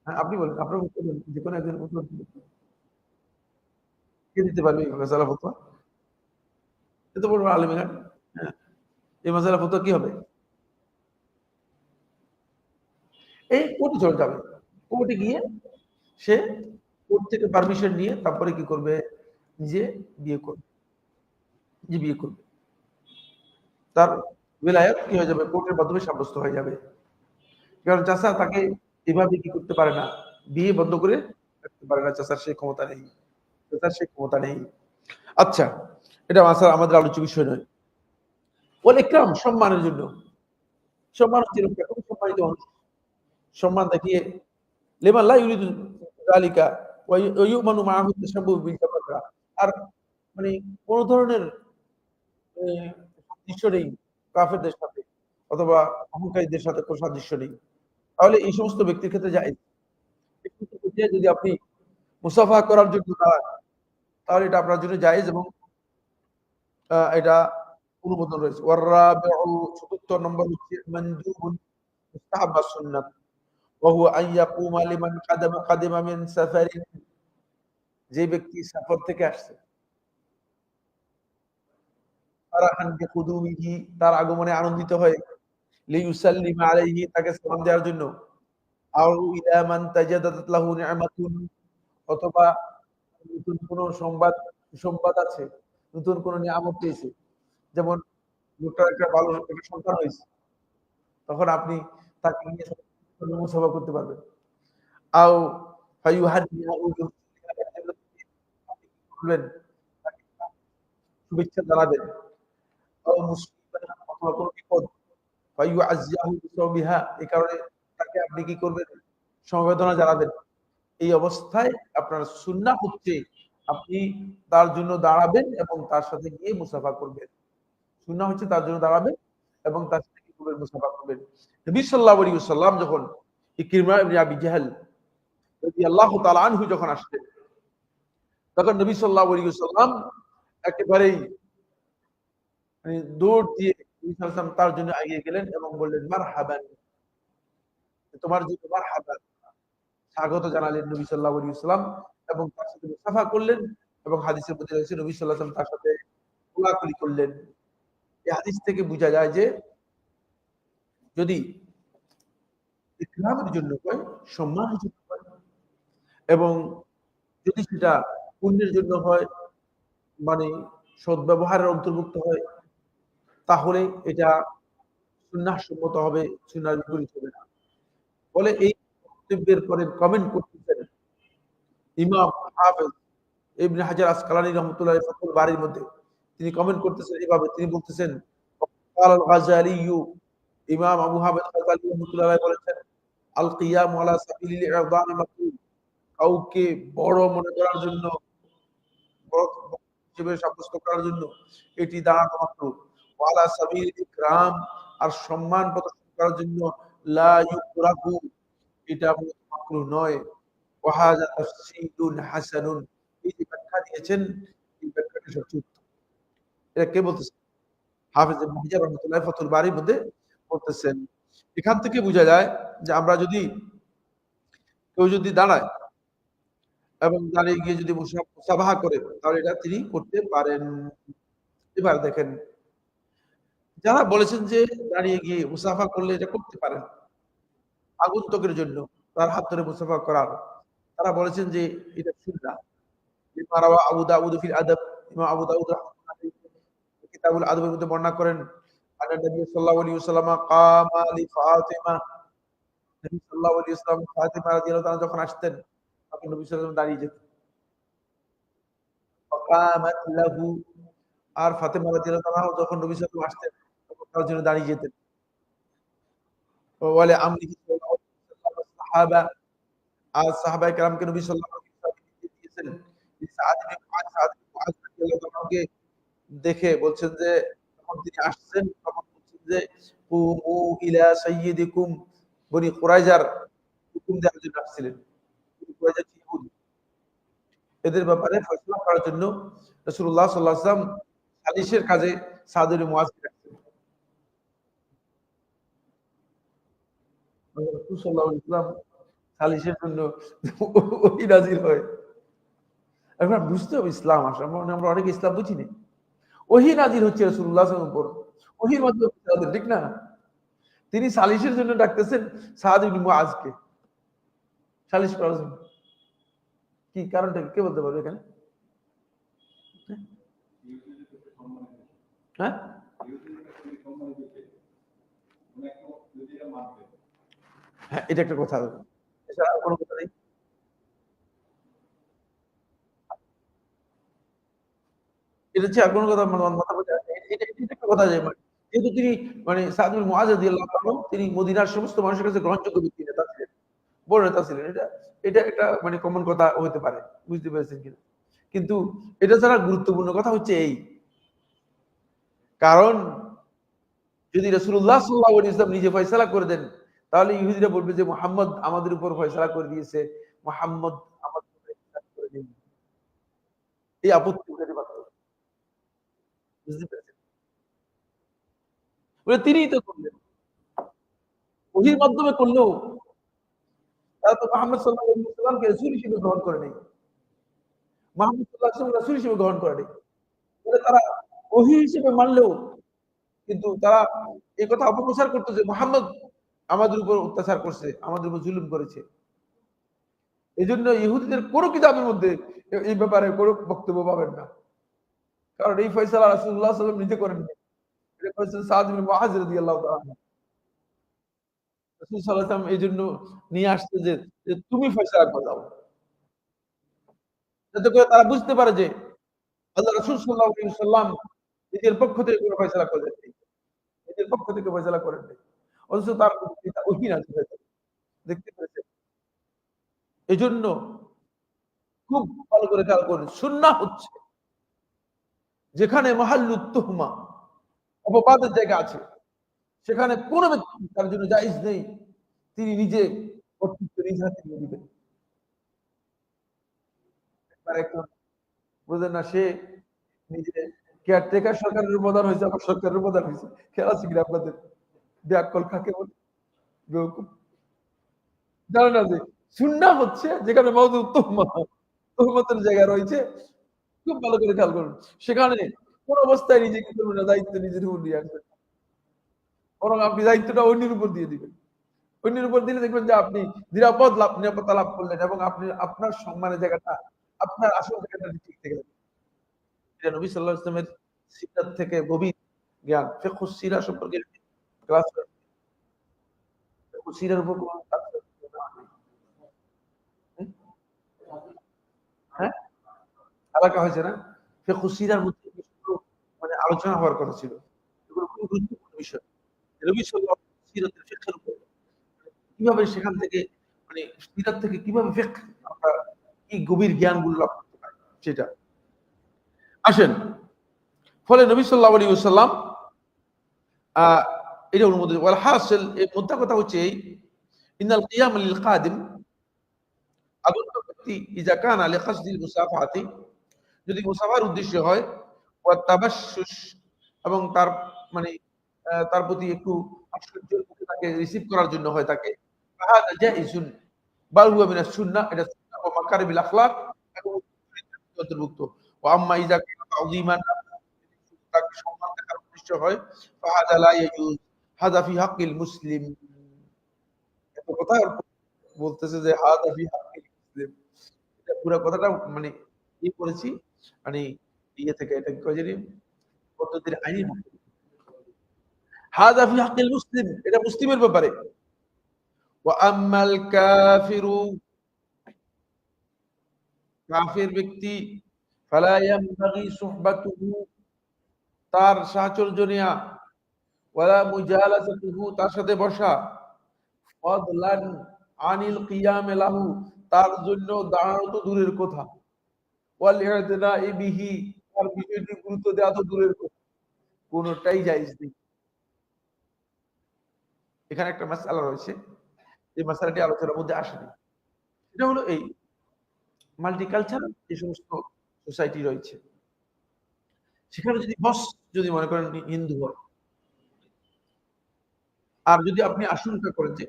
S1: হ্যাঁ, আপনি বলেন, আপনার উত্তর দেন। যেকোনো একজন উত্তর দিন। কে দিতে পারবে এই মাসালা ফতোয়া? এত বড় আলেম এখানে। হ্যাঁ, এই মাসালা ফতোয়া কি হবে? এই কোর্টে চলে যাবে। কোর্টে গিয়ে সে কোর্ট থেকে পারমিশন নিয়ে তারপরে কি করবে? নিজে বিয়ে করবে। নিজে বিয়ে করবে। তার বেলায়েত কি হয়ে যাবে? কোর্টের মাধ্যমে সাব্যস্ত হয়ে যাবে। কারণ চাচা তাকে এভাবে কি করতে পারে না। বিয়ে বন্ধ করে রাখতে পারে না। চাচার সেই ক্ষমতা নেই। চাচার সেই ক্ষমতা নেই। আচ্ছা, এটা আমাদের আলোচ্য বিষয় নয়। ওয়াল ইকরাম, সম্মানের জন্য। সম্মান হচ্ছে এরকম একটা, খুব সম্মানিত মানুষ। সম্মান দেখিয়ে লিমান লা ইউরিদু যালিকা ওয়া ইউমানু মাআহু তাশাব্বুহু বিল জাবাররা। আর মানে কোন ধরনের এ সাদৃশ্য নেই কাফেরদের সাথে অথবা অহংকারীদের সাথে কোন সাদৃশ্য নেই। তাহলে এই সমস্ত ব্যক্তির ক্ষেত্রে জায়েজ। ব্যক্তিগত পর্যায়ে যদি আপনি মুসাফাহা করার জন্য দাঁড়ান, তাহলে এটা আপনার জন্য জায়েজ এবং এটা অনুমোদন রয়েছে। ওয়ার-রাবিউ চতুর্থ নম্বর হচ্ছে মানদুবুন মুস্তাহাব বা সুন্নাত। ওয়া হুয়া আন ইয়াকুমা লিমান কাদিমা মিন সাফারিন, যে ব্যক্তি সফর থেকে আসছে, ফারাহান বিকুদুমিহি, তার আগমনে আনন্দিত হয়, লিইউসাল্লিমা আলাইহি, তাকে সালাম দেওয়ার জন্য, আও ইলা মান তাজাদাত লাহু নি'মাতুন, অথবা নতুন কোন সুসংবাদ আছে, নতুন কোন নিয়ামত পেয়েছে। যেমন লোকটার একটা ভালো একটা সন্তান হয়েছে, তখন আপনি তাকে নিয়ে মুসাফা করতে পারবেন। আও ফায়ুহান্নিহু বলবেন, তাকে শুভেচ্ছা জানাবেন। আও মুসিবাহ, অথবা কোনো বিপদ, ফায়ুআযজিহু বিসাওবিহা, এই কারণে তাকে আপনি কি করবেন? সমবেদনা জানাবেন। এই অবস্থায় আপনার সুন্নাহ হচ্ছে আপনি তার জন্য দাঁড়াবেন এবং তার সাথে গিয়ে মুসাফা করবেন। সুন্নাহ হচ্ছে তার জন্য দাঁড়াবেন এবং তার সাথে কি করবেন? মুসাফা করবেন। নবী সাল্লাল্লাহু আলাইহি ওয়াসাল্লাম যখন ইকরিমা ইবনে আবি জাহল রাদিয়াল্লাহু তাআলা আনহু যখন আসলেন, তখন নবী সাল্লাল্লাহু আলাইহি ওয়াসাল্লাম একেবারেই দৌড় দিয়ে নবী সাল্লাল্লাহু আলাইহি ওয়াসাল্লাম তার জন্য এগিয়ে গেলেন এবং বললেন, মারহাবান, তোমার জন্য মারহাবান, স্বাগত জানালেন নবী সাল্লাল্লাহু আলাইহি ওয়াসাল্লাম এবং তার সাথে মুসাফা করলেন এবং হাদিসের মধ্যে রয়েছে নবী সাল্লাল্লাহু আলাইহি ওয়াসাল্লাম তার সাথে কোলাকুলি করলেন। এই হাদিস থেকে বোঝা যায় যে যদি ইকরামের জন্য হয়, সম্মানের জন্য হয়, এবং যদি সেটা পুণ্যের জন্য হয়, মানে সদ্ব্যবহারের অন্তর্ভুক্ত হয়, তাহলে এটা সুন্নাহ সম্মত হবে, সুন্নাহর বিপরীত হবে না। ফলে এই বক্তব্যের পরে কমেন্ট করতেছেন ইমাম হাফেজ ইবনে হাজার আসকালানী রহমতুল্লাহ ফাতুল বারীর মধ্যে। তিনি কমেন্ট করতেছেন এভাবে, তিনি বলতেছেন, قال الغزالي, ইমাম আবু হামেদ গাযযালী রাহমাতুল্লাহ আলাইহি বলেছেন, আল কিয়াম আলা সাবিলিল ইরদাম মাকরুহ, কাউকে বড় মনে করার জন্য, বড় হিসেবে সাব্যস্ত করার জন্য এটি দাঁড়ানো মাকরুহ। ওয়া আলা সাবিলিল ইকরাম, আর সম্মান প্রদর্শন করার জন্য লা ইউকরাহু, এটা মাকরুহ নয়। ওয়া হাযা তাফসীরুন হাসানুন, এই যে ব্যাখ্যা দিয়েছেন, এই ব্যাখ্যাটা সবচেয়ে উত্তম। এটা কে বলতেছেন? হাফেজ ইবনে হাজার রাহমাতুল্লাহ ফাতুল বারীর মধ্যে বলতেছেন। এখান থেকে বোঝা যায় যে আমরা যদি কেউ যদি দাঁড়ায় এবং দাঁড়িয়ে গিয়ে যদি মুসাফাহা করে, তাহলে এটা তিনি করতে পারেন। এবার দেখেন, যারা বলেছেন যে দাঁড়িয়ে গিয়ে মুসাফা করলে এটা করতে পারেন আগন্তুকের জন্য, তার হাত ধরে মুসাফা করার, তারা বলেছেন যে এটা সুন্নাহ। লিমা রাওয়া আবু দাউদ ফিল আদাব, ইমাম আবু দাউদ রাহমাতুল্লাহ আলাইহি কিতাবুল আদবের মধ্যে বর্ণনা করেন, আন্না নবী সাল্লাল্লাহু আলাইহি ওয়াসাল্লাম কামা লি ফাতিমা, নবী সাল্লাল্লাহু আলাইহি ওয়াসাল্লাম ফাতিমা রাদিয়াল্লাহু তাআলা যখন আসতেন, তখন নবী সাল্লাল্লাহু আলাইহি ওয়াসাল্লাম দাঁড়িয়ে যেতেন। ফাকামাত লাহু, আর ফাতেমা রাদিয়াল্লাহু তাআলা যখন নবী সাল্লাল্লাহু আলাইহি ওয়াসাল্লাম আসতেন, তখন তার জন্য দাঁড়িয়ে যেতেন। ওয়ালি আমরিহি সাল্লাল্লাহু আলাইহি ওয়াসাল্লাম সাহাবা, আর সাহাবায়ে কেরামকে নবী সাল্লাল্লাহু আলাইহি ওয়াসাল্লাম নির্দেশ দিয়েছেন। সাদ ইবনে মুআয, সাদ ইবনে মুআয রাদিয়াল্লাহু তাআলাকে দেখে বলছেন যে, যখন তিনি আসছেন তখন বলছেন যে, কুমু ইলা সাইয়্যিদিকুম, বনি কুরাইজার হুকুম দেওয়ার জন্য আসছিলেন। বনি কুরাইজা ছিল ইহুদি। এদের ব্যাপারে ফয়সালা করার জন্য রাসূলুল্লাহ সাল্লাল্লাহু আলাইহি ওয়াসাল্লাম সালিসের কাজে সাদ ইবনে মুআযকে রাখছেন। রাসূল সাল্লাল্লাহু আলাইহি ওয়াসাল্লাম সালিসের জন্য ওহী নাযিল হয়। এখন আমরা বুঝতে হবে ইসলাম আসলে আমরা অনেকে ইসলাম বুঝি না। ওহী নাযিল হচ্ছে রাসূলুল্লাহ সাল্লাল্লাহু আলাইহি ওয়াসাল্লামের উপর। ওহীর মাধ্যমে, ঠিক না? তিনি সালিসের জন্য ডাকতেছেন সাদ ইবনে মুআযকে, সালিস করার জন্য। কি কারণটা কে বলতে পারবে এখানে? হ্যাঁ? হ্যাঁ, এটা একটা কথা। এছাড়া আর কোনো কথা নেই? এটা হচ্ছে আর কোনো কথা মাথার মধ্যে আসে? এটা একটা কথা যে যেহেতু তিনি সাদ ইবনে মুআয রাদিয়াল্লাহু আনহু তিনি মদিনার সমস্ত মানুষের কাছে গ্রহণযোগ্য ব্যক্তি, নেতা ছিলেন, বড় নেতা ছিলেন। এটা এটা একটা কমন কথা হতে পারে। বুঝতে পেরেছেন কিনা? কিন্তু এটা ছাড়া গুরুত্বপূর্ণ কথা হচ্ছে এই, কারণ যদি রাসূলুল্লাহ সাল্লাল্লাহু আলাইহি ওয়াসাল্লাম নিজে ফয়সালা করে দেন, তাহলে ইহুদিরা বলবে যে মুহাম্মদ আমাদের উপর ফয়সালা করে দিয়েছে, মুহাম্মদ আমাদের উপর ইহসান করে দেন। এই আপত্তি উঠাতে পারত। বুঝতে পেরেছেন? বলে তিনিই তো করলেন। ওহির মাধ্যমে করলেও তারা তো মুহাম্মদ সাল্লাল্লাহু আলাইহি ওয়াসাল্লামকে রাসূল হিসেবে গ্রহণ করে নাই। মুহাম্মদ সাল্লাল্লাহু আলাইহি ওয়াসাল্লাম রাসূল হিসেবে গ্রহণ করে নাই। বলে তারা ওহী হিসেবে মানলেও কিন্তু তারা এই কথা অপপ্রচার করত যে মুহাম্মদ আমাদের উপর অত্যাচার করছে, আমাদের উপর জুলুম করেছে। এজন্য ইহুদীদের কোন কিতাবের মধ্যে এই ব্যাপারে কোন বক্তব্য পাবেন না। কারণ এই ফয়সালা রাসূলুল্লাহ সাল্লাল্লাহু আলাইহি ওয়াসাল্লাম নিজে করেননি। এটা করেছেন সাদ ইবনে মুআয রাদিয়াল্লাহু তাআলা আনহু। রাসূল সাল্লাল্লাহু আলাইহি ওয়াসাল্লাম এজন্য নিয়ে আসছে যে তুমি ফয়সালা করে দাও। যাতে করে তারা বুঝতে পারে যে আল্লাহ রাসূল সাল্লাল্লাহু আলাইহি ওয়াসাল্লাম নিজের পক্ষ থেকে কোন ফয়সালা করেন নাই। নিজের পক্ষ থেকে ফয়সালা করেন নাই। অথচ তার ওহী নাযিল হয়েছে। দেখতে পেরেছেন? এজন্য খুব ভালো করে খেয়াল করুন। সুন্নাহ হচ্ছে যেখানে মাহাল্লুত তুহমা অপবাদের জায়গা আছে, সেখানে কোন ব্যক্তি তার জন্য জায়েজ নেই তিনি নিজে কর্তৃত্ব নিজ হাতে নিয়ে নিবেন। একবার একজন বুঝলেন না সে নিজে কেয়ারটেকার সরকারের প্রধান হয়েছে, আবার সরকারের প্রধান হয়েছে। খেয়াল আছে কিনা আপনাদের? ব্যাককল কাকে বলে? বেওকুফ। জানে না যে সুন্নাহ হচ্ছে যেখানে মাওজুদ তুহমা, তুহমতের জায়গা রয়েছে। খুব ভালো করে খেয়াল করুন। সেখানে কোন অবস্থায় নিজে কি করবেন না, দায়িত্ব নিজের উপর নিয়ে আসবেন। বরং আপনি দায়িত্বটা অন্যের উপর দিয়ে দিবেন। অন্যের উপর দিলে দেখবেন যে আপনি নিরাপত্তা লাভ করলেন এবং আপনি আপনার সম্মানের জায়গাটা, আপনার আসল জায়গাটা ঠিক থেকে যাবে। এটা নবী সাল্লাল্লাহু আলাইহি ওয়াসাল্লামের সিরাত থেকে গভীর জ্ঞান। ফিকহুস সিরা সম্পর্কে ক্লাস ফিকহুস সিরার উপর কোন ক্লাস হুম? হ্যাঁ? আলাদা হয়েছে না? ফিকহুস সিরার মধ্যে কিছু মানে আলোচনা হওয়ার কথা ছিল। এগুলো খুব গুরুত্বপূর্ণ বিষয়। নবী সাল্লাল্লাহু আলাইহি ওয়াসাল্লাম সিরাতের ফিকহের উপর কিভাবে সেখান থেকে মানে সিরাত থেকে কিভাবে ফিকহ আমরা কি গভীর জ্ঞানগুলো লাভ করতে পারি সেটা। আসেন, ফলে নবী সাল্লাল্লাহু আলাইহি ওয়াসাল্লাম আ এটা অনুমোদিত। ওয়াল হাসিল এর মোদ্দা কথা হচ্ছে এই, ইন্নাল কিয়াম লিল কাদিম আগত ব্যক্তি ইযা কানা লিকাসদিল মুসাফাহাতি যদি মুসাফার উদ্দেশ্য হয় ওয়া তাবাশশুশ এবং তার মানে তার প্রতি একটু আশ্চর্যের মুখে তাকে রিসিভ করার জন্য হয় তাকে ফাহাদা জাইজুন বাল হুয়া মিনাস সুন্নাহ এটা সুন্নাহ ওয়া মাকারিমিল আখলাক এবং অন্তর্ভুক্ত। ওয়া আম্মা ইযা কানা তাযীমান তাকে সম্মান দেখার উদ্দেশ্য হয় ফাহাদা লা ইয়াজুজ হাযা ফি হাক্কিল মুসলিম এত কথা বলতেছে যে হাযা ফি হাক্কিল মুসলিম এটা পুরো কথাটা মানে করেছি মানে থেকে এটা কি কয় জানি পদ্ধতির আইনি হাযা ফি হাক্কিল মুসলিম এটা মুসলিমের ব্যাপারে ওয়া আম্মাল কাফিরু কাফির ব্যক্তি ফালা ইয়ানবাগি সুহবাতুহু তার সাহচর্য নেয়া ওয়ালা মুজালাসাতুহু তার সাথে বসা ফাদলান আনিল কিয়াম লাহু তার জন্য দাঁড়ানো তো দূরের কথা ওয়াল ই'তিনাই বিহি তার বিষয়টি গুরুত্ব দেওয়া তো দূরের কথা কোনটাই জায়েজ নেই। এখানে একটা মাসআলা রয়েছে এই মাসআলাটি আলোচনার মধ্যে আসেনি। এটা হলো এই মাল্টিকালচারাল যে সমস্ত সোসাইটি রয়েছে সেখানে যদি বস যদি মনে করেন হিন্দু হয় আর যদি আপনি আশঙ্কা করেন যে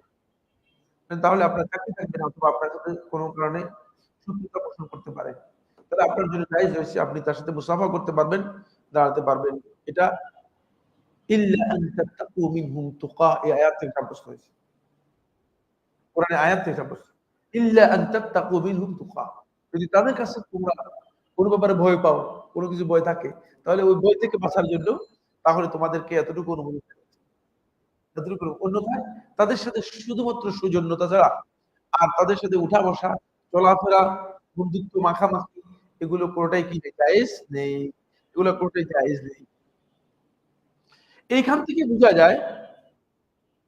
S1: তাহলে আপনার চাকরি থাকবে না অথবা আপনার সাথে কোনো কারণে শত্রুতা পোষণ করতে পারে তাহলে আপনার জন্য জায়েজ রয়েছে আপনি তার সাথে মুসাফা করতে পারবেন, দাঁড়াতে পারবেন। এটা ইল্লা আন তাত্তাকু মিনহুম তুকা এই আয়াত থেকে সাব্যস্ত হয়েছে। কোরআনের আয়াত থেকে সাব্যস্ত। ইল্লা আন তাত্তাকু মিনহুম তুকা যদি তাদের কাছে তোমরা কোনো ব্যাপারে ভয় পাও, কোনো কিছু ভয় থাকে তাহলে ওই ভয় থেকে বাঁচার জন্য তাহলে তোমাদেরকে এতটুকু অনুমতি এতটুকু অন্যথায় তাদের সাথে শুধুমাত্র সৌজন্যতা ছাড়া আর তাদের সাথে উঠা বসা চলাফেরা বন্ধুত্ব মাখামাখি এগুলো কোনটাই কি জায়েজ নেই, এগুলো কোনটাই জায়েজ নেই। এইখান থেকে বোঝা যায়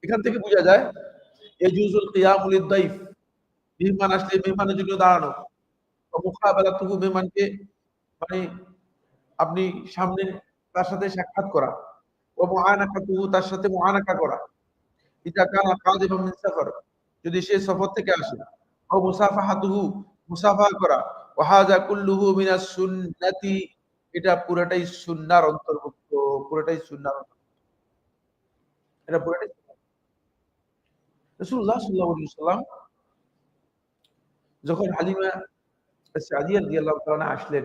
S1: এখান থেকে বোঝা যায় ইয়াজুজুল কিয়ামু লিদ-দাইফ মেহমান আসলে মেহমানের জন্য দাঁড়ানো মুকাবালাতুহু মেহমানকে মানে আপনি সামনে তার সাথে সাক্ষাৎ করা ও মুআনাকাতুহু তার সাথে মুআনাকা করা ইযা কানা কাদিমান মিন সাফার যদি সে সফর থেকে আসে ও মুসাফাহাতুহু মুসাফাহা করা ওয়া হাযা কুল্লুহু মিনাস সুন্নাতি এটা পুরোটাই সুন্নাহর অন্তর্ভুক্ত পুরোটাই সুন্নাহর এটা পুরোটাই রাসূলুল্লাহ সাল্লাল্লাহু আলাইহি ওয়াসাল্লাম যখন হালিমা সাদিয়া রাদিয়াল্লাহু তাআলা আসলেন,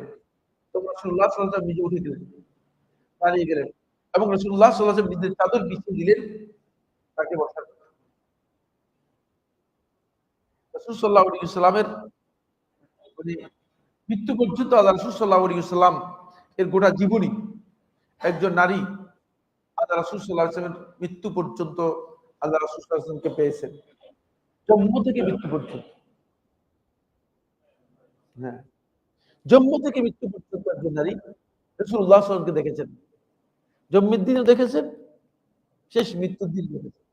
S1: তখন রাসূলুল্লাহ সাল্লাল্লাহু আলাইহি ওয়াসাল্লাম নিজে উঠে গেলেন, দাঁড়িয়ে গেলেন এবং রাসূলুল্লাহ সাল্লাল্লাহু আলাইহি ওয়াসাল্লাম নিজের চাদর বিছিয়ে দিলেন তাকে বসার জন্য। রাসূল সাল্লাল্লাহু আলাইহি ওয়াসাল্লামের মানে মৃত্যু পর্যন্ত আল্লাহ রাসূল সাল্লাল্লাহু আলাইহি ওয়াসাল্লাম এর গোটা জীবনী একজন নারী আল্লাহ রাসূল সাল্লাল্লাহু আলাইহি ওয়াসাল্লামের মৃত্যু পর্যন্ত আল্লাহ রাসূল সাল্লাল্লাহু আলাইহি ওয়াসাল্লামকে পেয়েছেন। জন্ম থেকে মৃত্যু পর্যন্ত। হ্যাঁ, জন্ম থেকে মৃত্যু পর্যন্ত একজন নারী রাসূলুল্লাহ সাল্লাল্লাহু আলাইহি ওয়াসাল্লামকে দেখেছেন। জন্মের দিনও দেখেছেন, শেষ মৃত্যুর দিন দেখেছেন।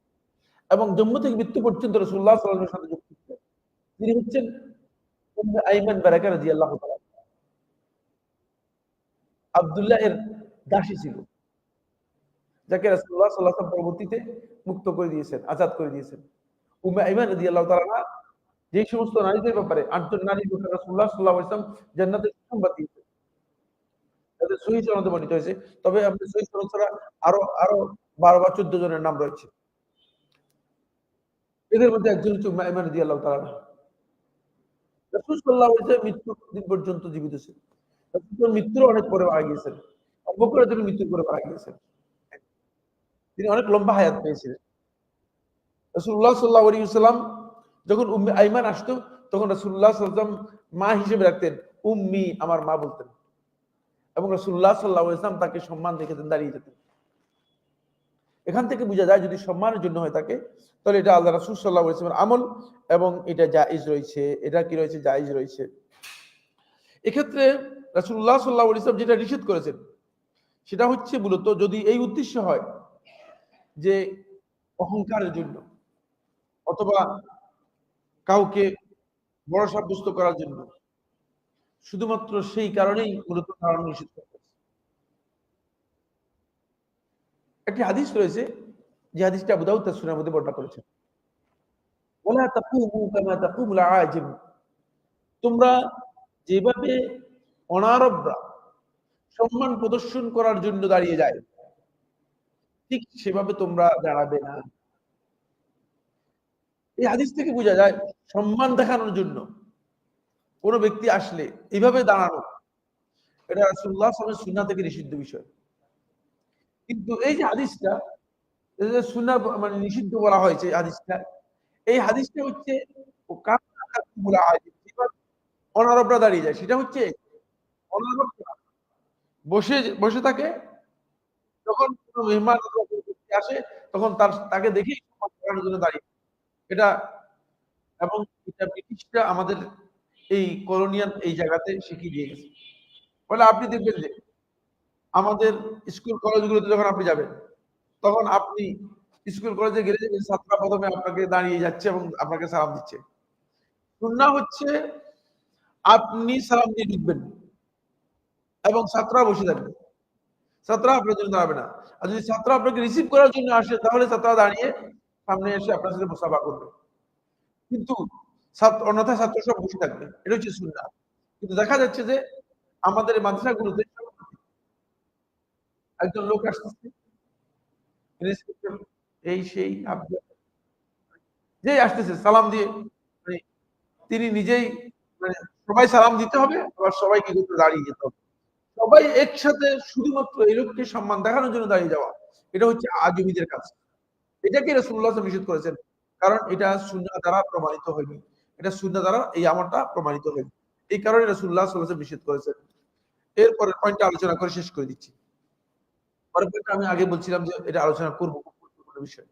S1: এবং জন্ম থেকে মৃত্যু পর্যন্ত রাসূলুল্লাহ সাল্লাল্লাহু আলাইহি ওয়াসাল্লামের সাথে যুক্ত ছিলেন। তিনি হচ্ছেন উম্মে আইমান বারাকা রাদিয়াল্লাহু তাআলা। আব্দুল্লাহ এর দাসী ছিল, যাকে রাসূলুল্লাহ সাল্লাল্লাহু আলাইহি ওয়াসাল্লাম পরবর্তীতে মুক্ত করে দিয়েছেন, আজাদ করে দিয়েছেন। উম্মে আইমান রাদিয়াল্লাহু তাআলা যে সমস্ত নারীদের ব্যাপারে ৮ জন নারীর ব্যাপারে রাসূলুল্লাহ সাল্লাল্লাহু আলাইহি ওয়াসাল্লাম জান্নাতের সুসংবাদ দিয়েছেন। তাদের সহিহ সনদে বর্ণিত হয়েছে। তবে আমাদের সহিহ সনদ ছাড়া আরো ১২ বা ১৪ জনের নাম রয়েছে। এদের মধ্যে একজন হচ্ছে উম্মে আইমান রাদিয়াল্লাহু তাআলা। রাসূল সাল্লাল্লাহু আলাইহি ওয়াসাল্লাম মৃত্যুর দিন পর্যন্ত জীবিত ছিলেন। রাসূল মৃত্যুর অনেক পরে মারা গিয়েছেন। আবু বকর রাদিয়াল্লাহু মৃত্যুর পরে মারা গিয়েছেন। তিনি অনেক লম্বা হায়াত পেয়েছিলেন। রাসূলুল্লাহ সাল্লাল্লাহু আলাইহি ওয়াসাল্লাম যখন উম্মে আইমান আসতো, তখন রাসূলুল্লাহ সাল্লাল্লাহু আলাইহি ওয়াসাল্লাম মা হিসেবে রাখতেন। উম্মি, আমার মা বলতেন। এবং রাসূলুল্লাহ সাল্লাল্লাহু আলাইহি ওয়াসাল্লাম তাকে সম্মান দেখাতেন, দাঁড়িয়ে যেতেন। এখান থেকে বোঝা যায় যদি সম্মানের জন্য হয়ে থাকে, তাহলে এটা আল্লাহ রাসূল সাল্লাল্লাহু আলাইহি ওয়াসাল্লামের আমল এবং এটা জায়েজ রয়েছে। এটা কি রয়েছে? জায়েজ রয়েছে। এক্ষেত্রে রাসূলুল্লাহ সাল্লাল্লাহু আলাইহি ওয়াসাল্লাম যেটা নিষেধ করেছেন, সেটা হচ্ছে মূলত যদি এই উদ্দেশ্য হয় যে অহংকারের জন্য অথবা কাউকে বড় সাব্যস্ত করার জন্য, শুধুমাত্র সেই কারণেই মূলত ধারণা নিষেধ করা হয়েছে। একটি হাদিস রয়েছে, যে হাদিসটা আবু দাউদ তার সুনানের মধ্যে বর্ণনা করেছেন। ওয়ালা তাকুমু কামা তাকুমুল আজিম, তোমরা যেভাবে অনারবরা সম্মান প্রদর্শন করার জন্য দাঁড়িয়ে যায়, ঠিক সেভাবে তোমরা দাঁড়াবে না। এই হাদিস থেকে বোঝা যায় সম্মান দেখানোর জন্য কোন ব্যক্তি আসলে এইভাবে দাঁড়ানো, এটা রাসূলুল্লাহ সাল্লাল্লাহু আলাইহি ওয়াসাল্লামের সুন্নাহ থেকে নিষিদ্ধ বিষয়। কিন্তু এই যে হাদিসটা, এই যে সুন্নাহ মানে নিষিদ্ধ বলা হয়েছে এই হাদিসটা, এই হাদিসটা হচ্ছে ও কামা তাকুমুল আজিম, যেভাবে অনারবরা দাঁড়িয়ে যায়, সেটা হচ্ছে অনারবরা বসে বসে থাকে, যখন কোনো মেহমান অথবা কোনো ব্যক্তি আসে, তখন তাকে দেখেই সম্মান দেখানোর জন্য দাঁড়িয়ে। এটা এবং এটা ব্রিটিশরা আমাদের এই কলোনিয়াল এই জায়গাতে শিখিয়ে দিয়ে গেছে। ফলে আপনি দেখবেন যে আমাদের স্কুল কলেজগুলোতে যখন আপনি যাবেন, তখন আপনি স্কুল কলেজে গেলে দেখবেন ছাত্ররা ১ম এ আপনাকে দাঁড়িয়ে যাচ্ছে এবং আপনাকে সালাম দিচ্ছে। সুন্নাহ হচ্ছে আপনি সালাম দিয়ে ঢুকবেন এবং ছাত্ররা বসে থাকবে। ছাত্ররা আপনার জন্য দাঁড়াবে না। আর যদি ছাত্র আপনাকে রিসিভ করার জন্য আসে, তাহলে ছাত্ররা দাঁড়িয়ে সামনে এসে আপনার সাথে মুসাফা করবে। কিন্তু অন্যথায় ছাত্র সব বসে থাকবে। এটা হচ্ছে সুন্নাহ। কিন্তু দেখা যাচ্ছে যে আমাদের এই মাদ্রাসাগুলোতে একজন লোক আসতেছে, ইন্সপেক্টর এই সেই যেই আসতেছে সালাম দিয়ে, মানে তিনি নিজেই, মানে সবাই সালাম দিতে হবে, আবার সবাইকে কিন্তু দাঁড়িয়ে যেতে হবে। সবাই একসাথে শুধুমাত্র এই লোককে সম্মান দেখানোর জন্য দাঁড়িয়ে যাওয়া, এটা হচ্ছে আজমিদের কাজ। এটাকে রাসূলুল্লাহ সাল্লাল্লাহু আলাইহি ওয়াসাল্লাম নিষেধ করেছেন। কারণ এটা সুন্নাহ দ্বারা প্রমাণিত হয়নি। এটা সুন্নাহ দ্বারা এই আমলটা প্রমাণিত হয়নি। এই কারণে রাসূলুল্লাহ সাল্লাল্লাহু আলাইহি ওয়াসাল্লাম নিষেধ করেছেন। এরপরের পয়েন্টটা আলোচনা করে শেষ করে দিচ্ছি। পরের পয়েন্টটা আমি আগে বলছিলাম যে এটা আলোচনা করব, খুব গুরুত্বপূর্ণ বিষয়।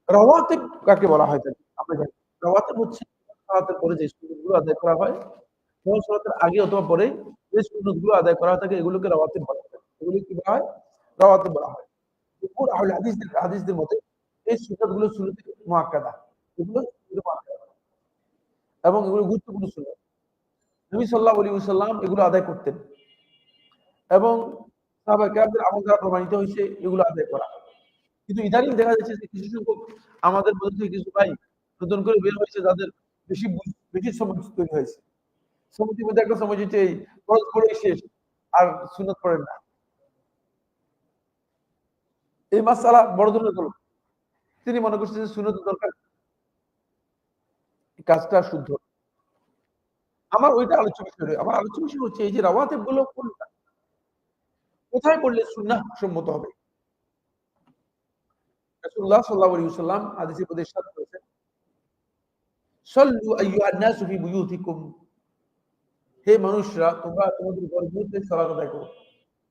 S1: রাওয়াতিব কাকে বলা হয় জানেন? আমরা জানি। রাওয়াতিব হচ্ছে সালাতের পরে যে সুন্নতগুলো আদায় করা হয়, ফরজ সালাতের আগে অথবা পরে যে সুন্নতগুলো আদায় করা হয়ে থাকে, এগুলোকে রাওয়াতিব বলা হয়। এগুলো কি বলা হয়? রাওয়াতিব বলা হয়। জুমহুর আহলে হাদিসদের মতে এই সুন্নতগুলো সুন্নতে মুআক্কাদা। এগুলো সুন্নতে মুআক্কাদা এবং এগুলো গুরুত্বপূর্ণ সুন্নত। নবী সাল্লাল্লাহু আলাইহি ওয়াসাল্লাম এগুলো আদায় করতেন এবং সাহাবায়ে কেরামদের আমল দ্বারা প্রমাণিত হয়েছে এগুলো আদায় করা। কিন্তু ইদানিং দেখা যাচ্ছে যে কিছু সংখ্যক আমাদের মধ্যে থেকে কিছু ভাই নতুন করে বের হয়েছে, যাদের বেশি সমাজ তৈরি হয়েছে। সমিতির মধ্যে একটা সমাজ হচ্ছে এই ফরজ পড়েই শেষ, আর সুন্নত পড়েন না। এই মাসআলা বড় ধরনের গলদ। তিনি মনে করছেন যে সুন্নতের দরকার, এই কাজটা শুদ্ধ। আমার ওইটা আলোচ্য বিষয় নয়। আমার আলোচ্য বিষয় হচ্ছে এই যে রাওয়াতিব গুলো কোনটা? কোথায় পড়লে সুন্নাহ সম্মত হবে? রাসূলুল্লাহ সাল্লাল্লাহু আলাইহি ওয়াসাল্লাম হাদিসের মধ্যে ইরশাদ করেছেন, "সাল্লু আইয়ুহান নাসু ফি বুয়ুতিকুম।" হে মানুষরা তোমরা তোমাদের ঘরগুলোতে সালাত আদায় করো।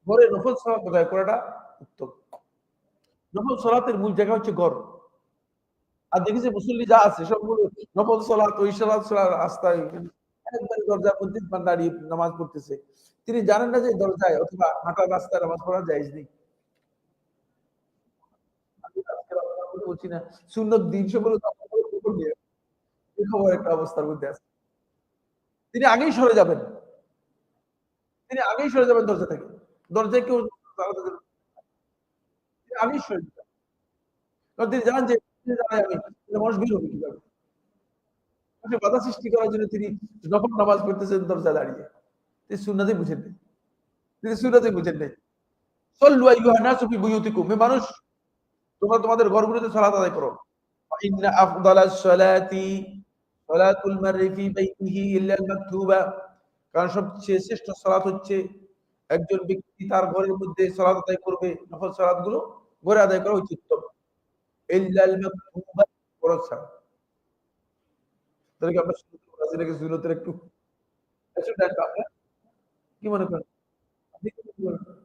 S1: ঘরে নফল সালাত আদায় করাটা উত্তম। নফল সালাতের মূল জায়গা হচ্ছে ঘর। আর দেখি যে মুসল্লি যা আছে সবগুলো নফল সালাত, ওই সালাত ছাড়া রাস্তায় একবারে দরজার মধ্যে দাঁড়িয়ে নামাজ পড়তেছে। তিনি জানেন না যে দরজায় অথবা হাঁটার রাস্তায় নামাজ পড়া জায়েজ নেই। আমি আজকে আপনার কথা বলছি না। সুন্নত দিন সকল নিয়ে এরকম একটা অবস্থার মধ্যে আছে। তিনি আগেই সরে যাবেন। তিনি আগেই সরে যাবেন দরজা থেকে। দরজায় কেউ দাঁড়াতে দেবেন না। তিনি আগেই সরে যাবেন। কারণ তিনি জানেন যে দাঁড়ায় আমি, মানুষ বের হবে কিভাবে? আপনি বাধা সৃষ্টি করার জন্য তিনি নফল নামাজ পড়তেছেন দরজায় দাঁড়িয়ে। তিনি সুন্নাতই বুঝেন নাই। তিনি সুন্নাতই বুঝেন নাই। সল্লু আইয়ুহান নাসু ফি বুয়ুতিকুম। হে মানুষ তোমরা তোমাদের ঘরগুলোতে সালাত আদায় করো। ইন্না আফদালাস সালাতি সালাতুল মাররি ফি বাইতিহি ইল্লা আল মাকতুবা। কারণ সবচেয়ে শ্রেষ্ঠ সালাত হচ্ছে একজন ব্যক্তি তার ঘরের মধ্যে সালাত আদায় করবে। নফল সালাতগুলো ঘরে আদায় করা উচিত উত্তম। ইল্লা আল মাকতুবা, ফরজ ছাড়া। তাহলে কি আমরা সুন্নতের রাজি নাকি সুন্নতের একটু একটু দেন আপনারা কি মনে করেন? আপনি কি মনে করেন?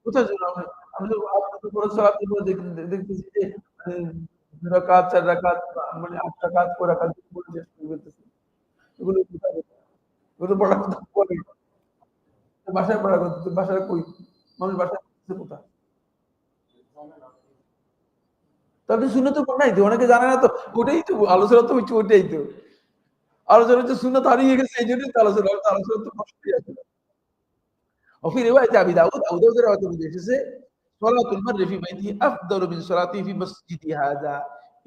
S1: কোথায় যেন আমি তো আপনার তো ফরজ সালাতের মধ্যে দেখতেছি যে মানে ২ রাকাত ৪ রাকাত মানে ৮ রাকাত ৬ রাকাত পড়ে শেষ করে ফেলতেছে। এগুলো কোথায়? এগুলো পড়ার কথা বলে। বাসায় পড়ার কথা। বাসায় কই? মানুষ বাসায় পড়তেছে কোথায়? তাদের সুন্নতের উপর নাই তো। অনেকে জানে না তো। ওটাই তো আলোচনা তো হচ্ছে ওটাই তো। আলোচনা হচ্ছে সুন্নাত হারিয়ে গেছে এইজন্যই তো আলোচনা। আলোচনা তো কষ্টই আছে। وفي رواية أبي داود أو داود رواية মধ্যে এসেছে صلاة المرء في بيته أفضل من صلاته في مسجدي هذا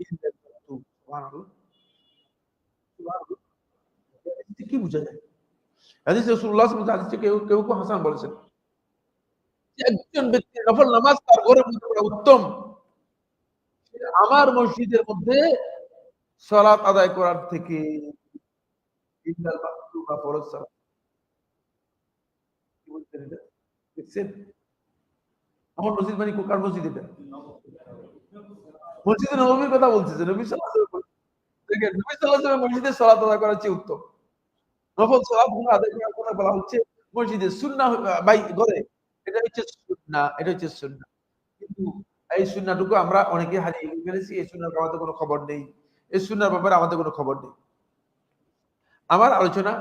S1: إلا المكتوب সুবহানাল্লাহ সুবহানাল্লাহ এতে কি বোঝা যায়? হাদিস রাসূলুল্লাহ সাল্লাল্লাহু আলাইহি ওয়াসাল্লাম হাদিসে কেউ হাসান বলেছেন। যে একজন ব্যক্তির নফল নামাজ তার ঘরের মধ্যে পড়া উত্তম। আমার মসজিদের মধ্যে সালাত আদায় করার থেকে ইল্লাল মাকতুবা ফরজ সালাত। কি বলছেন এটা? দেখছেন? আমার মসজিদ মানে কার মসজিদ এটা? মসজিদে নববীর কথা বলতেছে। নবী সাল্লাল্লাহু আলাইহি ওয়াসাল্লাম দেখেন নবী সাল্লাল্লাহু আলাইহি ওয়াসাল্লাম মসজিদে সালাত আদায় করার চেয়ে উত্তম। নফল সালাতগুলো আদায় করার কথা বলা হচ্ছে মসজিদে সুন্নাহ ঘরে। এটা হচ্ছে সুন্নাহ, এটা হচ্ছে সুন্নাহ। কিন্তু এই সুন্নাহটুকু আমরা অনেকে হারিয়ে ফেলেছি। এই সুন্নাহর আমাদের কোনো খবর নেই। এই সুন্নাহর ব্যাপারে আমাদের কোনো খবর নেই। আমার আলোচনা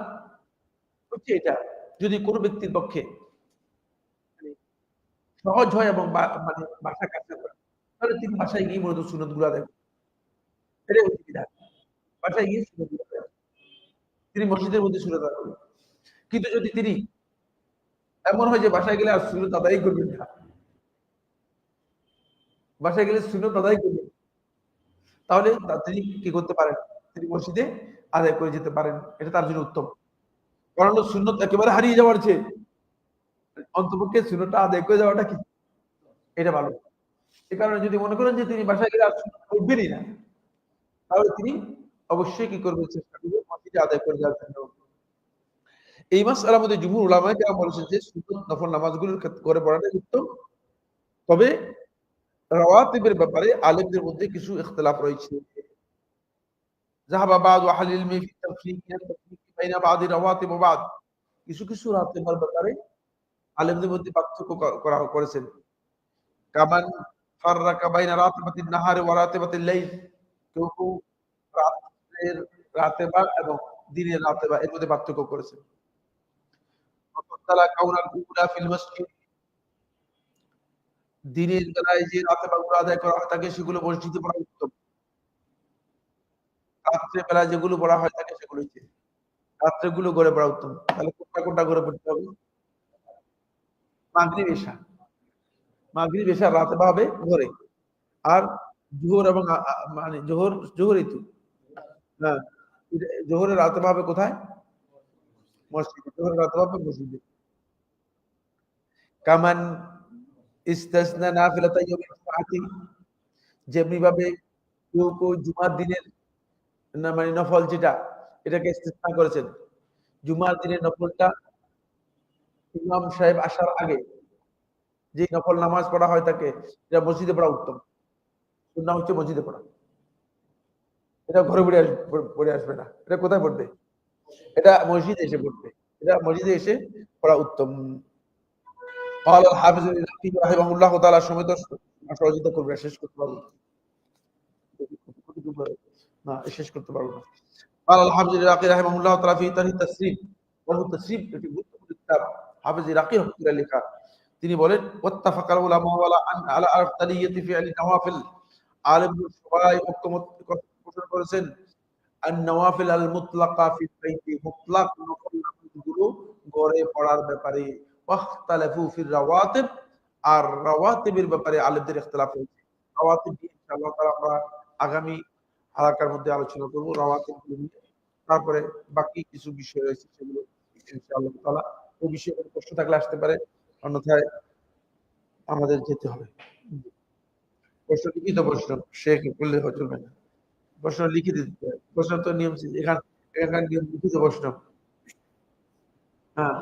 S1: হচ্ছে এটা। যদি কোন ব্যক্তির পক্ষে মানে সহজ হয় এবং মানে বাসার কাছে হয়, তাহলে তিনি বাসায় গিয়ে মূলত সুন্নতগুলো আদায় করবেন। এটাই হচ্ছে বিধান। বাসায় গিয়ে সুন্নতগুলো আদায় করবেন। তিনি মসজিদের মধ্যে সুন্নত আদায় করবেন। কিন্তু যদি তিনি এমন হয় যে বাসায় গেলে আর সুন্নত আদায়ই করবেন না। বাসায় গেলে সুন্নত আদায় করবেন। তাহলে তিনি কি করতে পারেন? তিনি মসজিদে আদায় করে যেতে পারেন। এটা তার জন্য উত্তম। কারণ হলো সুন্নত একেবারে হারিয়ে যাওয়ার চেয়ে অন্তপক্ষে সুন্নতটা আদায় করে যাওয়াটা কি? এটা ভালো। এ কারণে যদি মনে করেন যে তিনি বাসায় গেলে আর সুন্নত করবেনই না, তাহলে তিনি অবশ্যই কি করবেন? চেষ্টা করবেন মসজিদে আদায় করে যাওয়ার জন্য। এই মাসআলার মধ্যে জুমহুর উলামায়ে কেরাম বলেছেন যে সুন্নত নফল নামাজগুলোর করে পড়াটাই উত্তম। তবে রাওয়াতিবের ব্যাপারে আলেমদের মধ্যে কিছু ইখতিলাফ রয়েছে। যাহাবা বাযু আহলিল ইলমি ফি তাফরীক বাইনা বাযি রাওয়াতিব ওয়া বা'দ। কিছু রাতেবার ব্যাপারে আলেমদের মধ্যে পার্থক্য করেছেন। কামান ফাররাকা বাইনা রাতিবাতিন নাহারি ওয়া রাতিবাতিল লাইল। কেউ রাতের রাতেবা এবং দিনের রাতেবা এর মধ্যে পার্থক্য করেছেন। ফাদ্দালা কাউনাল উলা ফিল মসজিদ। দিনের বেলায় যে রাতেবাগুলো আদায় করা হয় থাকে সেগুলো মসজিদে পড়া উত্তম। রাত্রে বেলায় যেগুলো পড়া হয় থাকে সেগুলো হচ্ছে রাত্রেগুলো ঘরে পড়া উত্তম। তাহলে কোনটা ঘরে পড়তে হবে? মাগরিব এশা। মাগরিব এশা রাতেবা হবে ঘরে। আর জোহর এবং মানে জোহরই তো। হ্যাঁ। জোহরের রাতেবা হবে কোথায়? মসজিদে। জোহরের রাতেবা হবে মসজিদে। কামান ইস্তাসনা নাফিলাতা ইয়াউমিল জুমআতি, যেমনি ভাবে কেউ জুমার দিনের না মানে নফল যেটা, এটাকে ইস্তিসনা করেছেন। জুমার দিনের নফলটা ইমাম সাহেব আসার আগে যে নফল নামাজ পড়া হয় থাকে, এটা মসজিদে পড়া উত্তম। সুন্নাহ হচ্ছে মসজিদে পড়া। এটা ঘরে পড়ে আসবে না। এটা কোথায় পড়বে? এটা মসজিদে এসে পড়বে। এটা মসজিদে এসে পড়া উত্তম। قال الحافظ العراقي رحمه الله تعالى সময় তো সহযোগিতা করবে, শেষ করতে পারবো না। না, শেষ করতে পারবো না। قال الحافظ العراقي رحمه الله تعالى في ترح التسريب وهو التسريب একটি গুরুত্বপূর্ণ কিতাব, হাফেজ ইরাকি রহমাতুল্লাহ লেখা। তিনি বলেন ওয়াত্তাফাকাল উলামা আলা আফদালিয়াতি ফি'লি নওয়াফিল, আলেমগণ সবাই ঐকমত্য পোষণ করেছেন আন-নওয়াফিল আল-মুতলাকা ফি বাইতি, মুতলাক নফল নামাজগুলো ঘরে পড়ার ব্যাপারে। ওয়াখতালাফু ফির রাওয়াতিব, আর রাওয়াতিবের ব্যাপারে আলেমদের ইখতিলাফ হয়েছে। রাওয়াতিব ইনশাআল্লাহ তাআলা আমরা আগামী হালাকার মধ্যে আলোচনা করব রাওয়াতিবগুলো নিয়ে। তারপরে বাকি কিছু বিষয় রয়েছে সেগুলো ইনশাআল্লাহ তাআলা ওই বিষয়ে কোনো প্রশ্ন থাকলে আসতে পারে, অন্যথায় আমাদের যেতে হবে। প্রশ্ন লিখিত প্রশ্ন শেখ করলে চলবে না, প্রশ্ন লিখে দিতে হবে। প্রশ্ন তো নিয়ম এখানকার নিয়ম লিখিত প্রশ্ন। হ্যাঁ,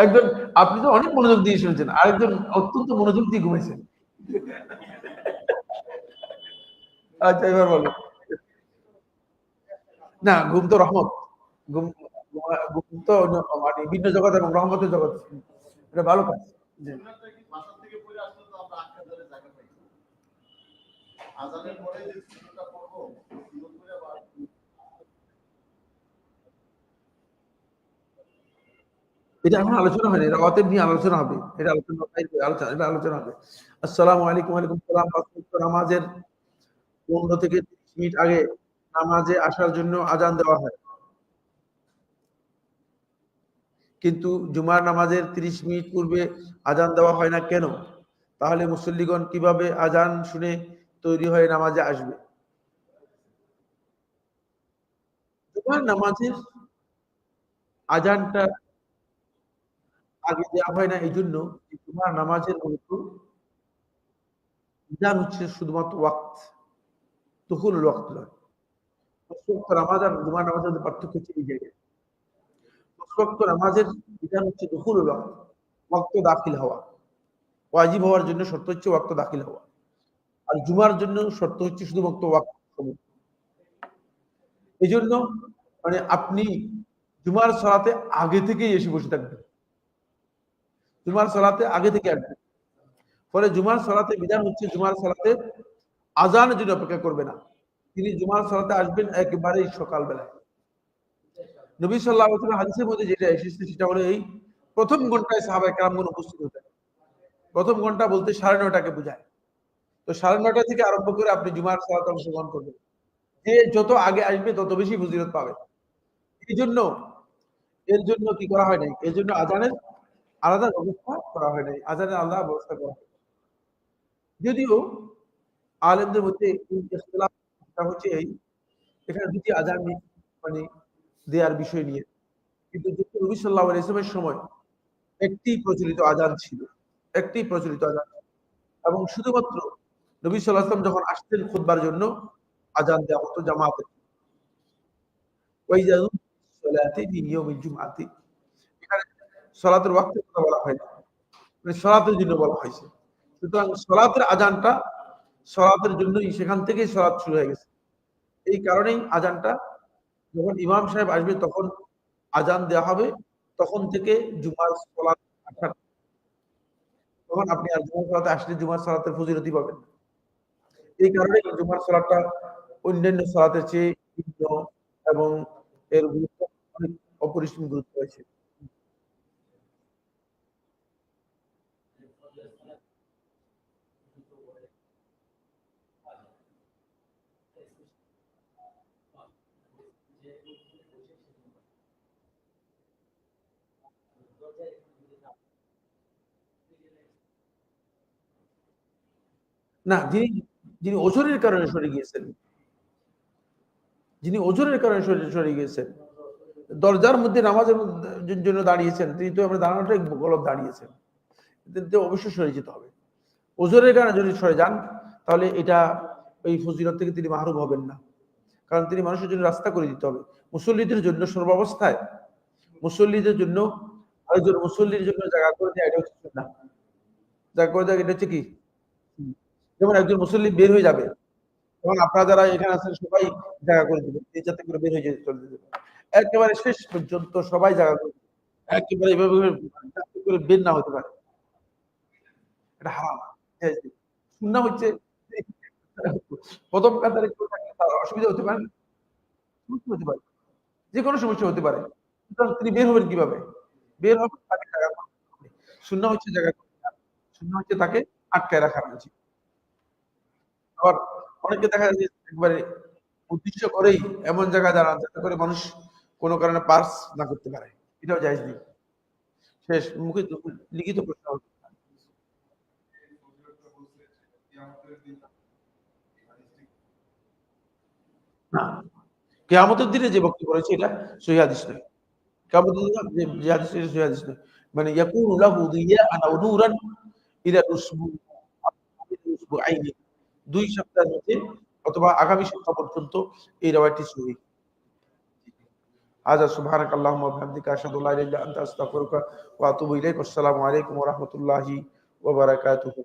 S1: একজন আপনি তো অনেক মনোযোগ দিয়ে শুনেছেন, আরেকজন অত্যন্ত মনোযোগ দিয়ে ঘুমাইছেন। আচ্ছা, এবার বলো। না, ঘুম তো রহমত। ঘুম ঘুম তো মানে ভিন্ন জগৎ এবং রহমতের জগৎ, এটা ভালো কাজ। জি। এটা এখন আলোচনা হয়নি, এটা অতএব নিয়ে আলোচনা হবে। এটা আলোচনা হবে। আসসালামু আলাইকুম। ওয়ালাইকুম সালাম। নামাজের 15 থেকে 30 মিনিট আগে নামাজে আসার জন্য আজান দেওয়া হয়, কিন্তু জুমার নামাজের 30 মিনিট পূর্বে আজান দেওয়া হয় না কেন? তাহলে মুসল্লিগণ কিভাবে আজান শুনে তৈরি হয়ে নামাজে আসবে? জুমার নামাজের আজানটা আগে দেওয়া হয় না এই জন্য যে জুমার নামাজের মূলত বিধান হচ্ছে শুধুমাত্র ওয়াক্ত, দুখুলুল ওয়াক্ত নয়। নামাজ আর জুমার নামাজের মধ্যে পার্থক্য হচ্ছে এই জায়গায়। নামাজের বিধান হচ্ছে দুখুলুল ওয়াক্ত, ওয়াক্ত দাখিল হওয়া। ওয়াজিব হওয়ার জন্য শর্ত হচ্ছে ওয়াক্ত দাখিল হওয়া। আর জুমার জন্য শর্ত হচ্ছে শুধুমাত্র ওয়াক্ত। এই জন্য মানে আপনি জুমার সালাতে আগে থেকেই এসে বসে থাকবেন, জুমার সালাতে আগে থেকে আসবেন। ফলে জুমার সালাতে বিধান হচ্ছে জুমার সালাতে আজানের জন্য অপেক্ষা করবে না, তিনি জুমার সালাতে আসবেন একেবারেই সকালবেলায়। নবী সাল্লাল্লাহু আলাইহি ওয়াসাল্লাম হাদিসের মধ্যে যেটা এসেছে সেটা হলো এই প্রথম ঘন্টায় সাহাবায়ে কেরামগণ উপস্থিত হতেন। প্রথম ঘন্টা বলতে 9:30টাকে বোঝায়। তো 9:30 থেকে আরম্ভ করে আপনি জুমার সালাতে অংশগ্রহণ করবেন। যে যত আগে আসবে তত বেশি ফজিলত পাবে। এই জন্য এর জন্য কি করা হয় নাই? এর জন্য আজানের আলাদা ব্যবস্থা করা হয় নাই। আজানের আলাদা ব্যবস্থা করা হয়। যদিও আলেমদের মধ্যে ইখতিলাফটা হচ্ছে এই, এখানে দুটি আজান মানে দেওয়ার বিষয় নিয়ে। কিন্তু নবী সাল্লাল্লাহু আলাইহি ওয়াসাল্লামের সময় একটি প্রচলিত আজান ছিল, একটি প্রচলিত আজান, এবং শুধুমাত্র নবী সাল্লাল্লাহু আলাইহি ওয়াসাল্লাম যখন আসতেন খুতবার জন্য আজান দেওয়া হতো জামাতে। ওয়াইজা সালাতি মিন ইয়াউমিল জুমআতি, এখানে সালাতের ওয়াক্তের কথা বলা হয় না, মানে সালাতের জন্য বলা হয়েছে। সুতরাং সালাতের আজানটা সালাতের জন্যই, সেখান থেকেই সালাত শুরু হয়ে গেছে। এই কারণেই আজানটা যখন ইমাম সাহেব আসবে তখন আজান দেওয়া হবে, তখন থেকে জুমার সালাত আসার, তখন আপনি আর জুমার সালাতে আসলে জুমার সালাতের ফজিলতই পাবেন। এই কারণে জুমার সালাতটা অন্যান্য সালাতের চেয়ে ভিন্ন এবং এর গুরুত্ব অনেক অপরিসীম গুরুত্ব রয়েছে। না, যিনি ওজনের কারণে সরে গিয়েছেন, যিনি ওজনের কারণে সরে গিয়েছেন দরজার মধ্যে নামাজের জন্য দাঁড়িয়েছেন, তিনি তো আমরা দাঁড়ানোটাই গলত দাঁড়িয়েছেন, অবশ্যই সরে যেতে হবে। ওজোরের কারণে যদি সরে যান তাহলে এটা ওই ফজিলত থেকে তিনি মাহরুম হবেন না, কারণ তিনি মানুষের জন্য রাস্তা করে দিতে হবে। মুসল্লিদের জন্য সর্বাবস্থায় মুসল্লিদের জন্য আরেকজন মুসল্লির জন্য জায়গা করে দেয়, এটা হচ্ছে না জায়গা করে দেয়, এটা হচ্ছে কি, যেমন একজন মুসল্লি বের হয়ে যাবে, তখন আপনারা যারা এখানে আছেন সবাই জায়গা করে দিবেন, এই যাতে করে বের হয়ে যেতে চলে যেতে পারে। একেবারে শেষ পর্যন্ত সবাই জায়গা করে দিবেন, একেবারে এভাবে করে বের না হতে পারে, এটা হারাম। সুন্নাহ হচ্ছে প্রথম কাতারে কেউ থাকলে তার অসুবিধা হতে পারে, সমস্যা হতে পারে, যে কোনো সমস্যা হতে পারে। সুতরাং তিনি বের হবেন কিভাবে? বের হবেন তাকে জায়গা করতে হবে। সুন্নাহ হচ্ছে জায়গা করতে হবে। সুন্নাহ হচ্ছে তাকে আটকায় রাখা উচিত। আবার অনেকে দেখা যায় যে একবারে উদ্দেশ্য করেই এমন জায়গায় দাঁড়ান যাতে করে মানুষ কোনো কারণে পাস না করতে পারে, এটাও জায়েজ নেই। শেষ মুখে লিখিত প্রশ্ন হবে। না, কিয়ামতের দিনে যে বক্তব্য রয়েছে এটা সহিহ হাদিস নয়। কিয়ামতের দিনে যে হাদিস, এটা সহিহ হাদিস নয়। মানে ইয়াকুনু লাহু দিয়াআন আও নূরান ইলা উসবুআইনি, ২ সপ্তাহের মধ্যে অথবা আগামী সপ্তাহ পর্যন্ত এই riwayatটি সহিহ। হাযা সুবহানাকাল্লাহুম্মা ওয়া বিহামদিকা আশহাদু আল্লা ইলাহা ইল্লা আনতা আস্তাগফিরুকা ওয়া আতুবু ইলাইক। আসসালামু আলাইকুম ওয়া রাহমাতুল্লাহি ওয়া বারাকাতুহু।